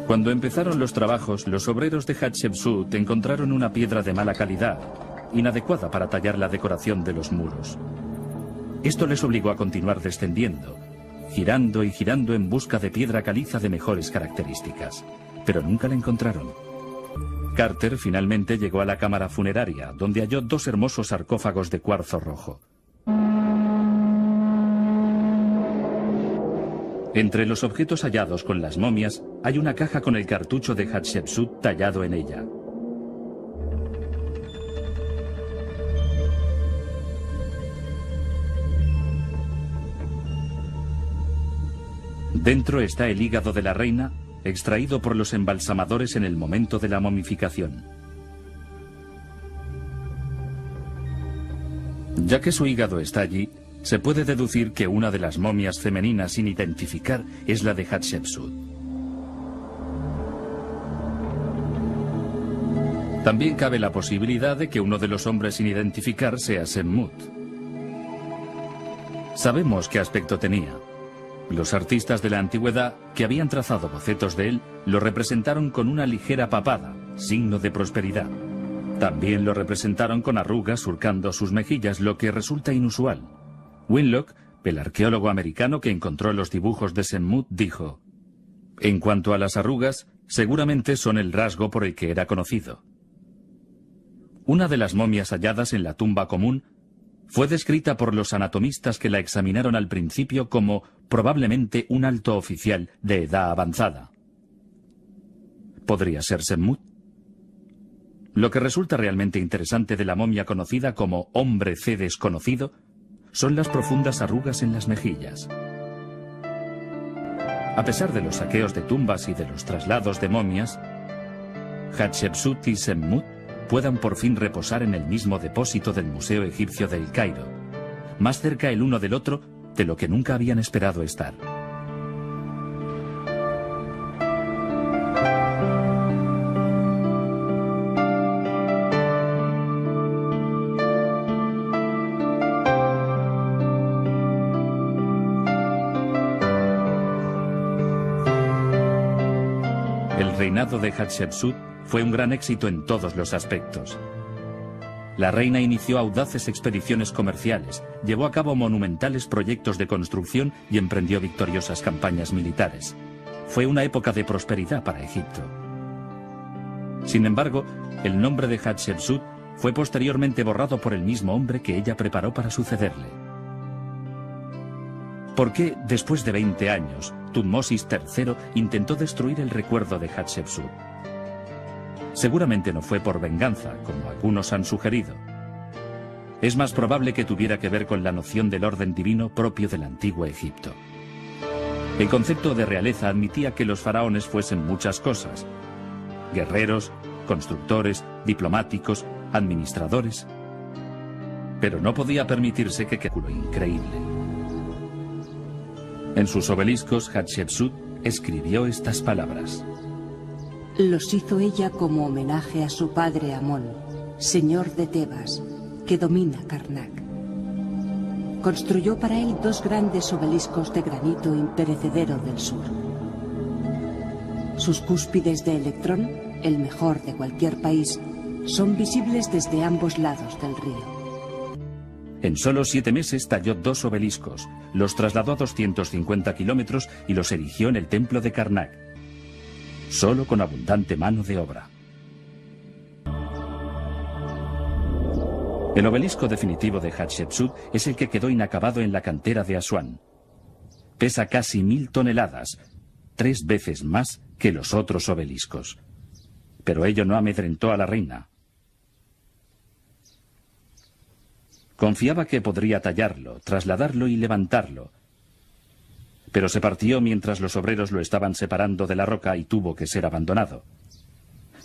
S1: Cuando empezaron los trabajos, los obreros de Hatshepsut encontraron una piedra de mala calidad, inadecuada para tallar la decoración de los muros. Esto les obligó a continuar descendiendo, girando y girando en busca de piedra caliza de mejores características, pero nunca la encontraron. Carter finalmente llegó a la cámara funeraria, donde halló 2 hermosos sarcófagos de cuarzo rojo. Entre los objetos hallados con las momias, hay una caja con el cartucho de Hatshepsut tallado en ella. Dentro está el hígado de la reina, extraído por los embalsamadores en el momento de la momificación. Ya que su hígado está allí, se puede deducir que una de las momias femeninas sin identificar es la de Hatshepsut. También cabe la posibilidad de que uno de los hombres sin identificar sea Semmut. Sabemos qué aspecto tenía. Los artistas de la antigüedad, que habían trazado bocetos de él, lo representaron con una ligera papada, signo de prosperidad. También lo representaron con arrugas surcando sus mejillas, lo que resulta inusual. Winlock, el arqueólogo americano que encontró los dibujos de Semmut, dijo: en cuanto a las arrugas, seguramente son el rasgo por el que era conocido. Una de las momias halladas en la tumba común fue descrita por los anatomistas que la examinaron al principio como probablemente un alto oficial de edad avanzada. ¿Podría ser Semmut? Lo que resulta realmente interesante de la momia conocida como Hombre C desconocido son las profundas arrugas en las mejillas. A pesar de los saqueos de tumbas y de los traslados de momias, Hatshepsut y Semmut puedan por fin reposar en el mismo depósito del Museo Egipcio de El Cairo, más cerca el uno del otro de lo que nunca habían esperado estar. El reinado de Hatshepsut fue un gran éxito en todos los aspectos. La reina inició audaces expediciones comerciales, llevó a cabo monumentales proyectos de construcción y emprendió victoriosas campañas militares. Fue una época de prosperidad para Egipto. Sin embargo, el nombre de Hatshepsut fue posteriormente borrado por el mismo hombre que ella preparó para sucederle. ¿Por qué, después de 20 años, Thutmosis III intentó destruir el recuerdo de Hatshepsut? Seguramente no fue por venganza, como algunos han sugerido. Es más probable que tuviera que ver con la noción del orden divino propio del antiguo Egipto. El concepto de realeza admitía que los faraones fuesen muchas cosas: guerreros, constructores, diplomáticos, administradores. Pero no podía permitirse que cálculo increíble. En sus obeliscos, Hatshepsut escribió estas palabras:
S2: los hizo ella como homenaje a su padre Amón, señor de Tebas, que domina Karnak. Construyó para él 2 grandes obeliscos de granito imperecedero del sur. Sus cúspides de electrón, el mejor de cualquier país, son visibles desde ambos lados del río.
S1: En solo 7 meses talló 2 obeliscos, los trasladó a 250 kilómetros y los erigió en el templo de Karnak, solo con abundante mano de obra. El obelisco definitivo de Hatshepsut es el que quedó inacabado en la cantera de Asuán. Pesa casi 1000 toneladas, 3 veces más que los otros obeliscos. Pero ello no amedrentó a la reina. Confiaba que podría tallarlo, trasladarlo y levantarlo. Pero se partió mientras los obreros lo estaban separando de la roca y tuvo que ser abandonado.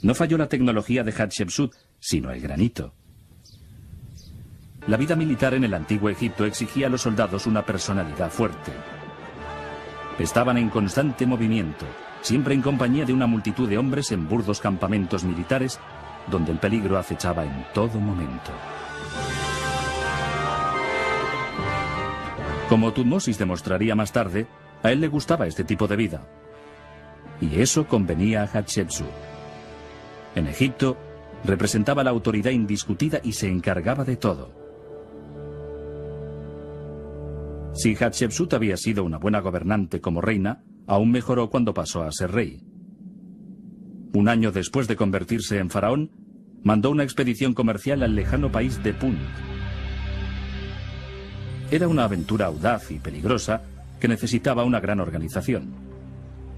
S1: No falló la tecnología de Hatshepsut, sino el granito. La vida militar en el antiguo Egipto exigía a los soldados una personalidad fuerte. Estaban en constante movimiento, siempre en compañía de una multitud de hombres en burdos campamentos militares, donde el peligro acechaba en todo momento. Como Thutmosis demostraría más tarde, a él le gustaba este tipo de vida. Y eso convenía a Hatshepsut. En Egipto, representaba la autoridad indiscutida y se encargaba de todo. Si Hatshepsut había sido una buena gobernante como reina, aún mejoró cuando pasó a ser rey. Un año después de convertirse en faraón, mandó una expedición comercial al lejano país de Punt. Era una aventura audaz y peligrosa que necesitaba una gran organización.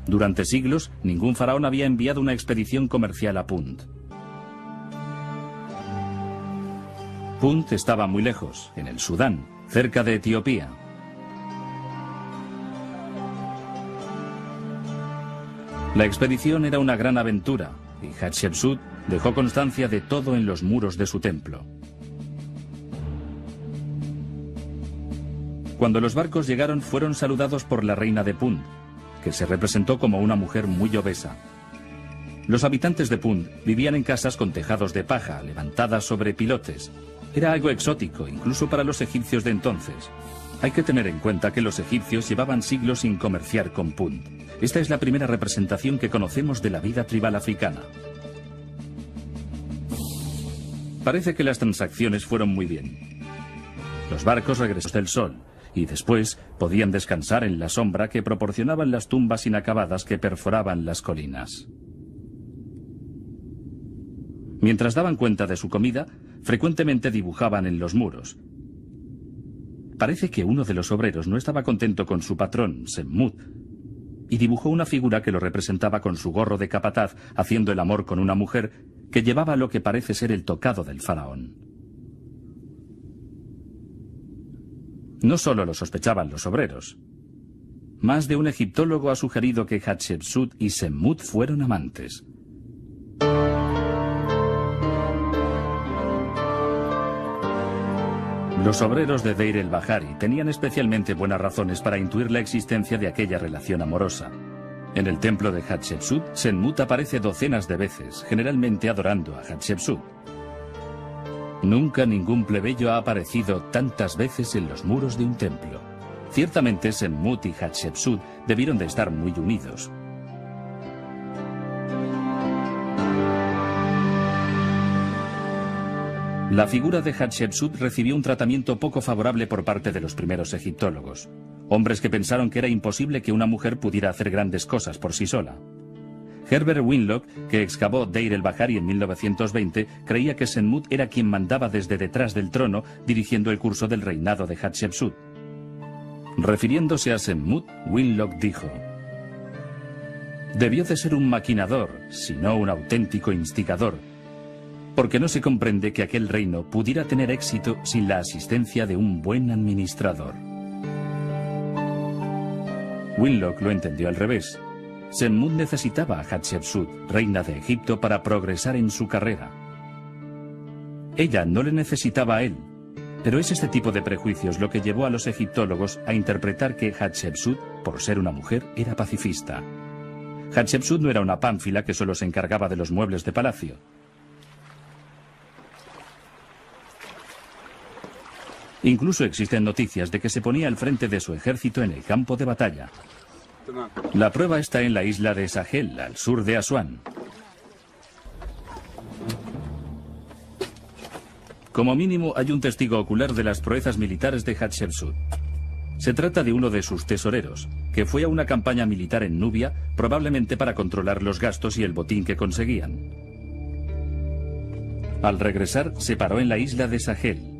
S1: Durante siglos, ningún faraón había enviado una expedición comercial a Punt. Punt estaba muy lejos, en el Sudán, cerca de Etiopía. La expedición era una gran aventura y Hatshepsut dejó constancia de todo en los muros de su templo. Cuando los barcos llegaron, fueron saludados por la reina de Punt, que se representó como una mujer muy obesa. Los habitantes de Punt vivían en casas con tejados de paja, levantadas sobre pilotes. Era algo exótico, incluso para los egipcios de entonces. Hay que tener en cuenta que los egipcios llevaban siglos sin comerciar con Punt. Esta es la primera representación que conocemos de la vida tribal africana. Parece que las transacciones fueron muy bien. Los barcos regresaron del sol y después podían descansar en la sombra que proporcionaban las tumbas inacabadas que perforaban las colinas. Mientras daban cuenta de su comida, frecuentemente dibujaban en los muros. Parece que uno de los obreros no estaba contento con su patrón, Semmut, y dibujó una figura que lo representaba con su gorro de capataz haciendo el amor con una mujer que llevaba lo que parece ser el tocado del faraón. No solo lo sospechaban los obreros. Más de un egiptólogo ha sugerido que Hatshepsut y Semmut fueron amantes. Los obreros de Deir el-Bahari tenían especialmente buenas razones para intuir la existencia de aquella relación amorosa. En el templo de Hatshepsut, Semmut aparece docenas de veces, generalmente adorando a Hatshepsut. Nunca ningún plebeyo ha aparecido tantas veces en los muros de un templo. Ciertamente Semmut y Hatshepsut debieron de estar muy unidos. La figura de Hatshepsut recibió un tratamiento poco favorable por parte de los primeros egiptólogos, hombres que pensaron que era imposible que una mujer pudiera hacer grandes cosas por sí sola. Herbert Winlock, que excavó Deir el-Bahari en 1920, creía que Semmut era quien mandaba desde detrás del trono, dirigiendo el curso del reinado de Hatshepsut. Refiriéndose a Semmut, Winlock dijo: «Debió de ser un maquinador, si no un auténtico instigador, porque no se comprende que aquel reino pudiera tener éxito sin la asistencia de un buen administrador». Winlock lo entendió al revés. Semmut necesitaba a Hatshepsut, reina de Egipto, para progresar en su carrera. Ella no le necesitaba a él, pero es este tipo de prejuicios lo que llevó a los egiptólogos a interpretar que Hatshepsut, por ser una mujer, era pacifista. Hatshepsut no era una pánfila que solo se encargaba de los muebles de palacio. Incluso existen noticias de que se ponía al frente de su ejército en el campo de batalla. La prueba está en la isla de Sahel, al sur de Asuán. Como mínimo, hay un testigo ocular de las proezas militares de Hatshepsut. Se trata de uno de sus tesoreros, que fue a una campaña militar en Nubia, probablemente para controlar los gastos y el botín que conseguían. Al regresar, se paró en la isla de Sahel.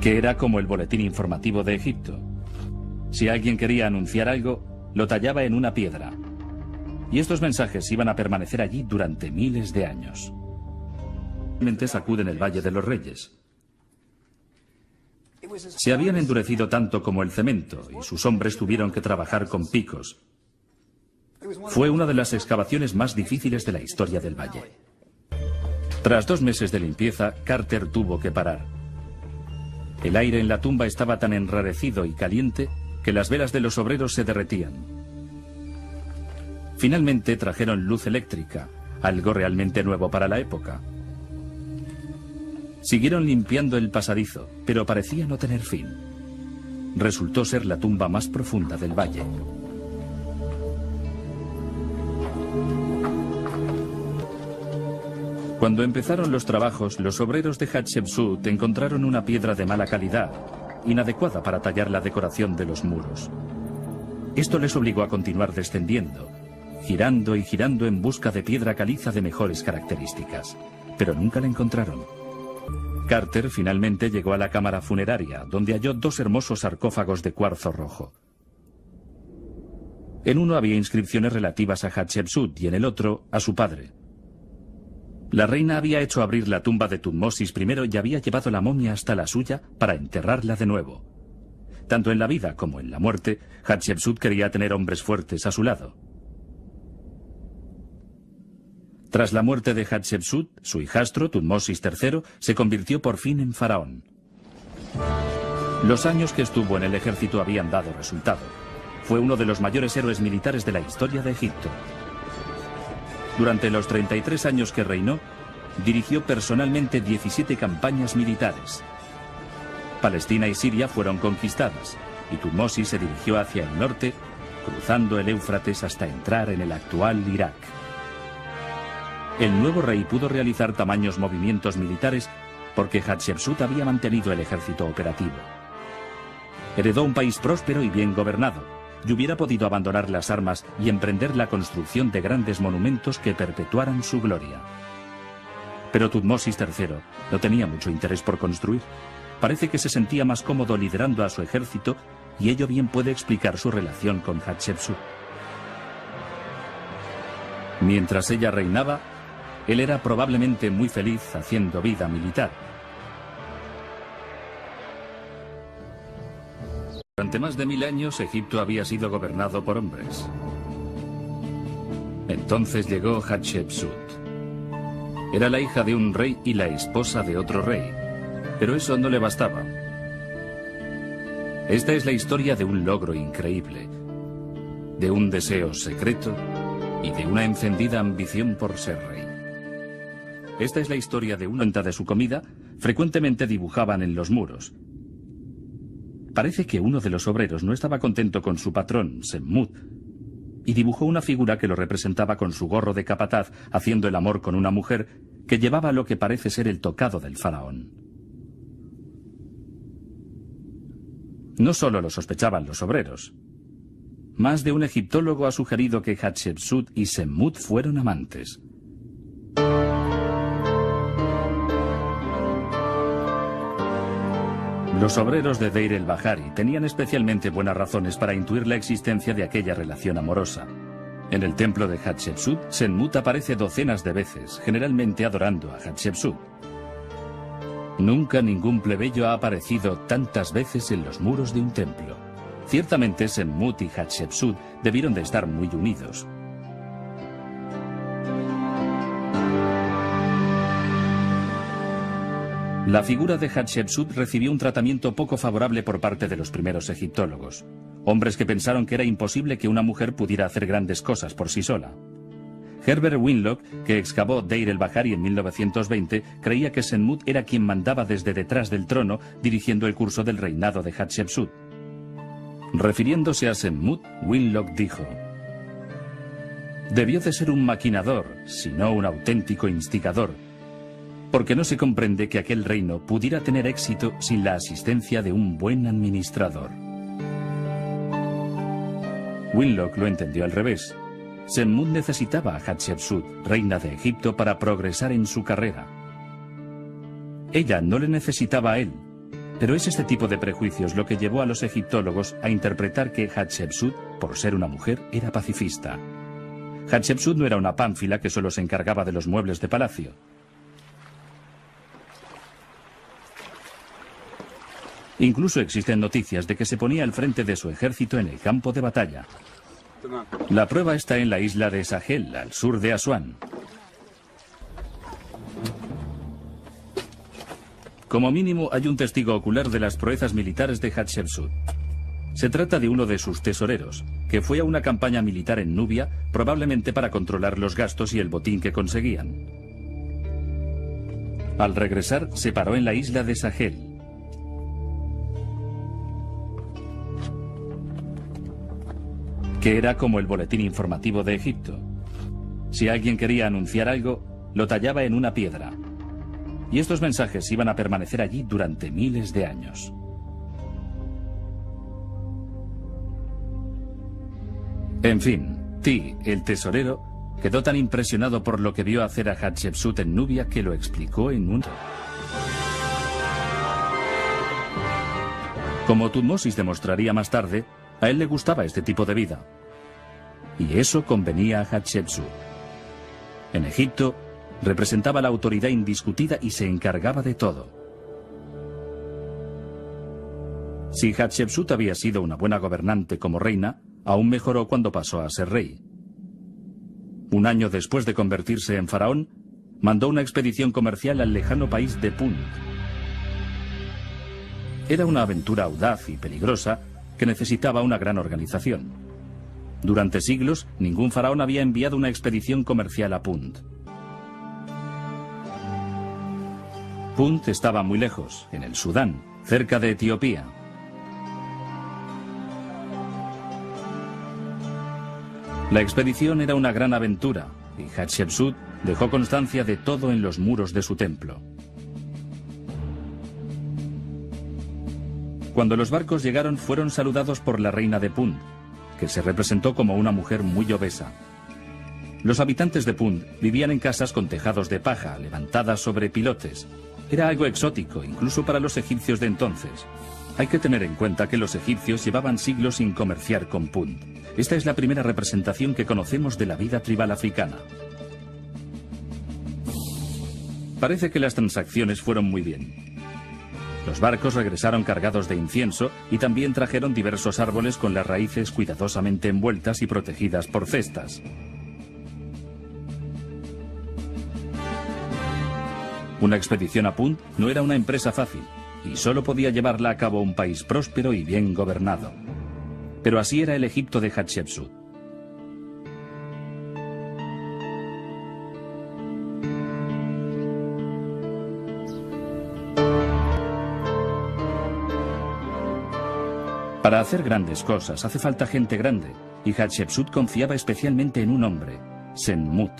S1: Que era como el boletín informativo de Egipto. Si alguien quería anunciar algo, lo tallaba en una piedra. Y estos mensajes iban a permanecer allí durante miles de años. Realmente sacuden el Valle de los Reyes. Se habían endurecido tanto como el cemento y sus hombres tuvieron que trabajar con picos. Fue una de las excavaciones más difíciles de la historia del valle. Tras 2 meses de limpieza, Carter tuvo que parar. El aire en la tumba estaba tan enrarecido y caliente que las velas de los obreros se derretían. Finalmente trajeron luz eléctrica, algo realmente nuevo para la época. Siguieron limpiando el pasadizo, pero parecía no tener fin. Resultó ser la tumba más profunda del valle. Cuando empezaron los trabajos, los obreros de Hatshepsut encontraron una piedra de mala calidad, inadecuada para tallar la decoración de los muros. Esto les obligó a continuar descendiendo, girando y girando en busca de piedra caliza de mejores características, pero nunca la encontraron. Carter finalmente llegó a la cámara funeraria, donde halló 2 hermosos sarcófagos de cuarzo rojo. En uno había inscripciones relativas a Hatshepsut y en el otro a su padre. La reina había hecho abrir la tumba de Tutmosis I y había llevado la momia hasta la suya para enterrarla de nuevo. tanto en la vida como en la muerte, Hatshepsut quería tener hombres fuertes a su lado. Tras la muerte de Hatshepsut, su hijastro, Thutmosis III, se convirtió por fin en faraón. Los años que estuvo en el ejército habían dado resultado. Fue uno de los mayores héroes militares de la historia de Egipto. Durante los 33 años que reinó, dirigió personalmente 17 campañas militares. Palestina y Siria fueron conquistadas, y Thutmosis se dirigió hacia el norte, cruzando el Éufrates hasta entrar en el actual Irak. El nuevo rey pudo realizar tamaños movimientos militares porque Hatshepsut había mantenido el ejército operativo. Heredó un país próspero y bien gobernado, y hubiera podido abandonar las armas y emprender la construcción de grandes monumentos que perpetuaran su gloria. Pero Thutmosis III no tenía mucho interés por construir. Parece que se sentía más cómodo liderando a su ejército, y ello bien puede explicar su relación con Hatshepsut. Mientras ella reinaba, él era probablemente muy feliz haciendo vida militar. Durante más de 1000 años, Egipto había sido gobernado por hombres. Entonces llegó Hatshepsut. Era la hija de un rey y la esposa de otro rey, pero eso no le bastaba. Esta es la historia de un logro increíble, de un deseo secreto y de una encendida ambición por ser rey. Esta es la historia de una cuenta de su comida, frecuentemente dibujaban en los muros. Parece que uno de los obreros no estaba contento con su patrón, Semmut, y dibujó una figura que lo representaba con su gorro de capataz, haciendo el amor con una mujer que llevaba lo que parece ser el tocado del faraón. No solo lo sospechaban los obreros. Más de un egiptólogo ha sugerido que Hatshepsut y Semmut fueron amantes. Los obreros de Deir el-Bahari tenían especialmente buenas razones para intuir la existencia de aquella relación amorosa. En el templo de Hatshepsut, Semmut aparece docenas de veces, generalmente adorando a Hatshepsut. Nunca ningún plebeyo ha aparecido tantas veces en los muros de un templo. Ciertamente Semmut y Hatshepsut debieron de estar muy unidos. La figura de Hatshepsut recibió un tratamiento poco favorable por parte de los primeros egiptólogos, hombres que pensaron que era imposible que una mujer pudiera hacer grandes cosas por sí sola. Herbert Winlock, que excavó Deir el-Bahari en 1920, creía que Semmut era quien mandaba desde detrás del trono, dirigiendo el curso del reinado de Hatshepsut. Refiriéndose a Semmut, Winlock dijo: «Debió de ser un maquinador, si no un auténtico instigador, porque no se comprende que aquel reino pudiera tener éxito sin la asistencia de un buen administrador». Winlock lo entendió al revés. Semmut necesitaba a Hatshepsut, reina de Egipto, para progresar en su carrera. Ella no le necesitaba a él, pero es este tipo de prejuicios lo que llevó a los egiptólogos a interpretar que Hatshepsut, por ser una mujer, era pacifista. Hatshepsut no era una pánfila que solo se encargaba de los muebles de palacio. Incluso existen noticias de que se ponía al frente de su ejército en el campo de batalla. La prueba está en la isla de Sahel, al sur de Asuán. Como mínimo, hay un testigo ocular de las proezas militares de Hatshepsut. Se trata de uno de sus tesoreros, que fue a una campaña militar en Nubia, probablemente para controlar los gastos y el botín que conseguían. Al regresar, se paró en la isla de Sahel. Que era como el boletín informativo de Egipto. Si alguien quería anunciar algo, lo tallaba en una piedra. Y estos mensajes iban a permanecer allí durante miles de años. En fin, Ti, el tesorero, quedó tan impresionado por lo que vio hacer a Hatshepsut en Nubia que lo explicó en un... Como Thutmosis demostraría más tarde, a él le gustaba este tipo de vida. Y eso convenía a Hatshepsut. En Egipto, representaba la autoridad indiscutida y se encargaba de todo. Si Hatshepsut había sido una buena gobernante como reina, aún mejoró cuando pasó a ser rey. Un año después de convertirse en faraón, mandó una expedición comercial al lejano país de Punt. Era una aventura audaz y peligrosa que necesitaba una gran organización. Durante siglos, ningún faraón había enviado una expedición comercial a Punt. Punt estaba muy lejos, en el Sudán, cerca de Etiopía. La expedición era una gran aventura, y Hatshepsut dejó constancia de todo en los muros de su templo. Cuando los barcos llegaron, fueron saludados por la reina de Punt, que se representó como una mujer muy obesa. Los habitantes de Punt vivían en casas con tejados de paja, levantadas sobre pilotes. Era algo exótico, incluso para los egipcios de entonces. Hay que tener en cuenta que los egipcios llevaban siglos sin comerciar con Punt. Esta es la primera representación que conocemos de la vida tribal africana. Parece que las transacciones fueron muy bien. Los barcos regresaron cargados de incienso y también trajeron diversos árboles con las raíces cuidadosamente envueltas y protegidas por cestas. Una expedición a Punt no era una empresa fácil, y solo podía llevarla a cabo un país próspero y bien gobernado. Pero así era el Egipto de Hatshepsut. Para hacer grandes cosas hace falta gente grande, y Hatshepsut confiaba especialmente en un hombre, Senmut.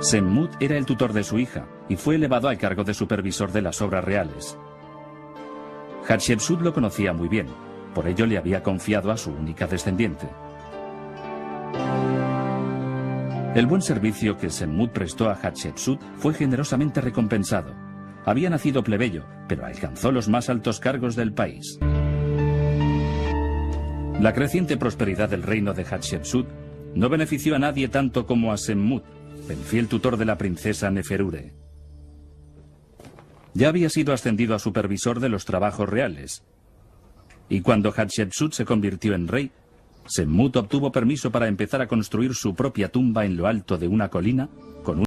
S1: Senmut era el tutor de su hija y fue elevado al cargo de supervisor de las obras reales. Hatshepsut lo conocía muy bien, por ello le había confiado a su única descendiente. El buen servicio que Senmut prestó a Hatshepsut fue generosamente recompensado. Había nacido plebeyo, pero alcanzó los más altos cargos del país. La creciente prosperidad del reino de Hatshepsut no benefició a nadie tanto como a Senmut, el fiel tutor de la princesa Neferure. Ya había sido ascendido a supervisor de los trabajos reales. Y cuando Hatshepsut se convirtió en rey, Senmut obtuvo permiso para empezar a construir su propia tumba en lo alto de una colina con un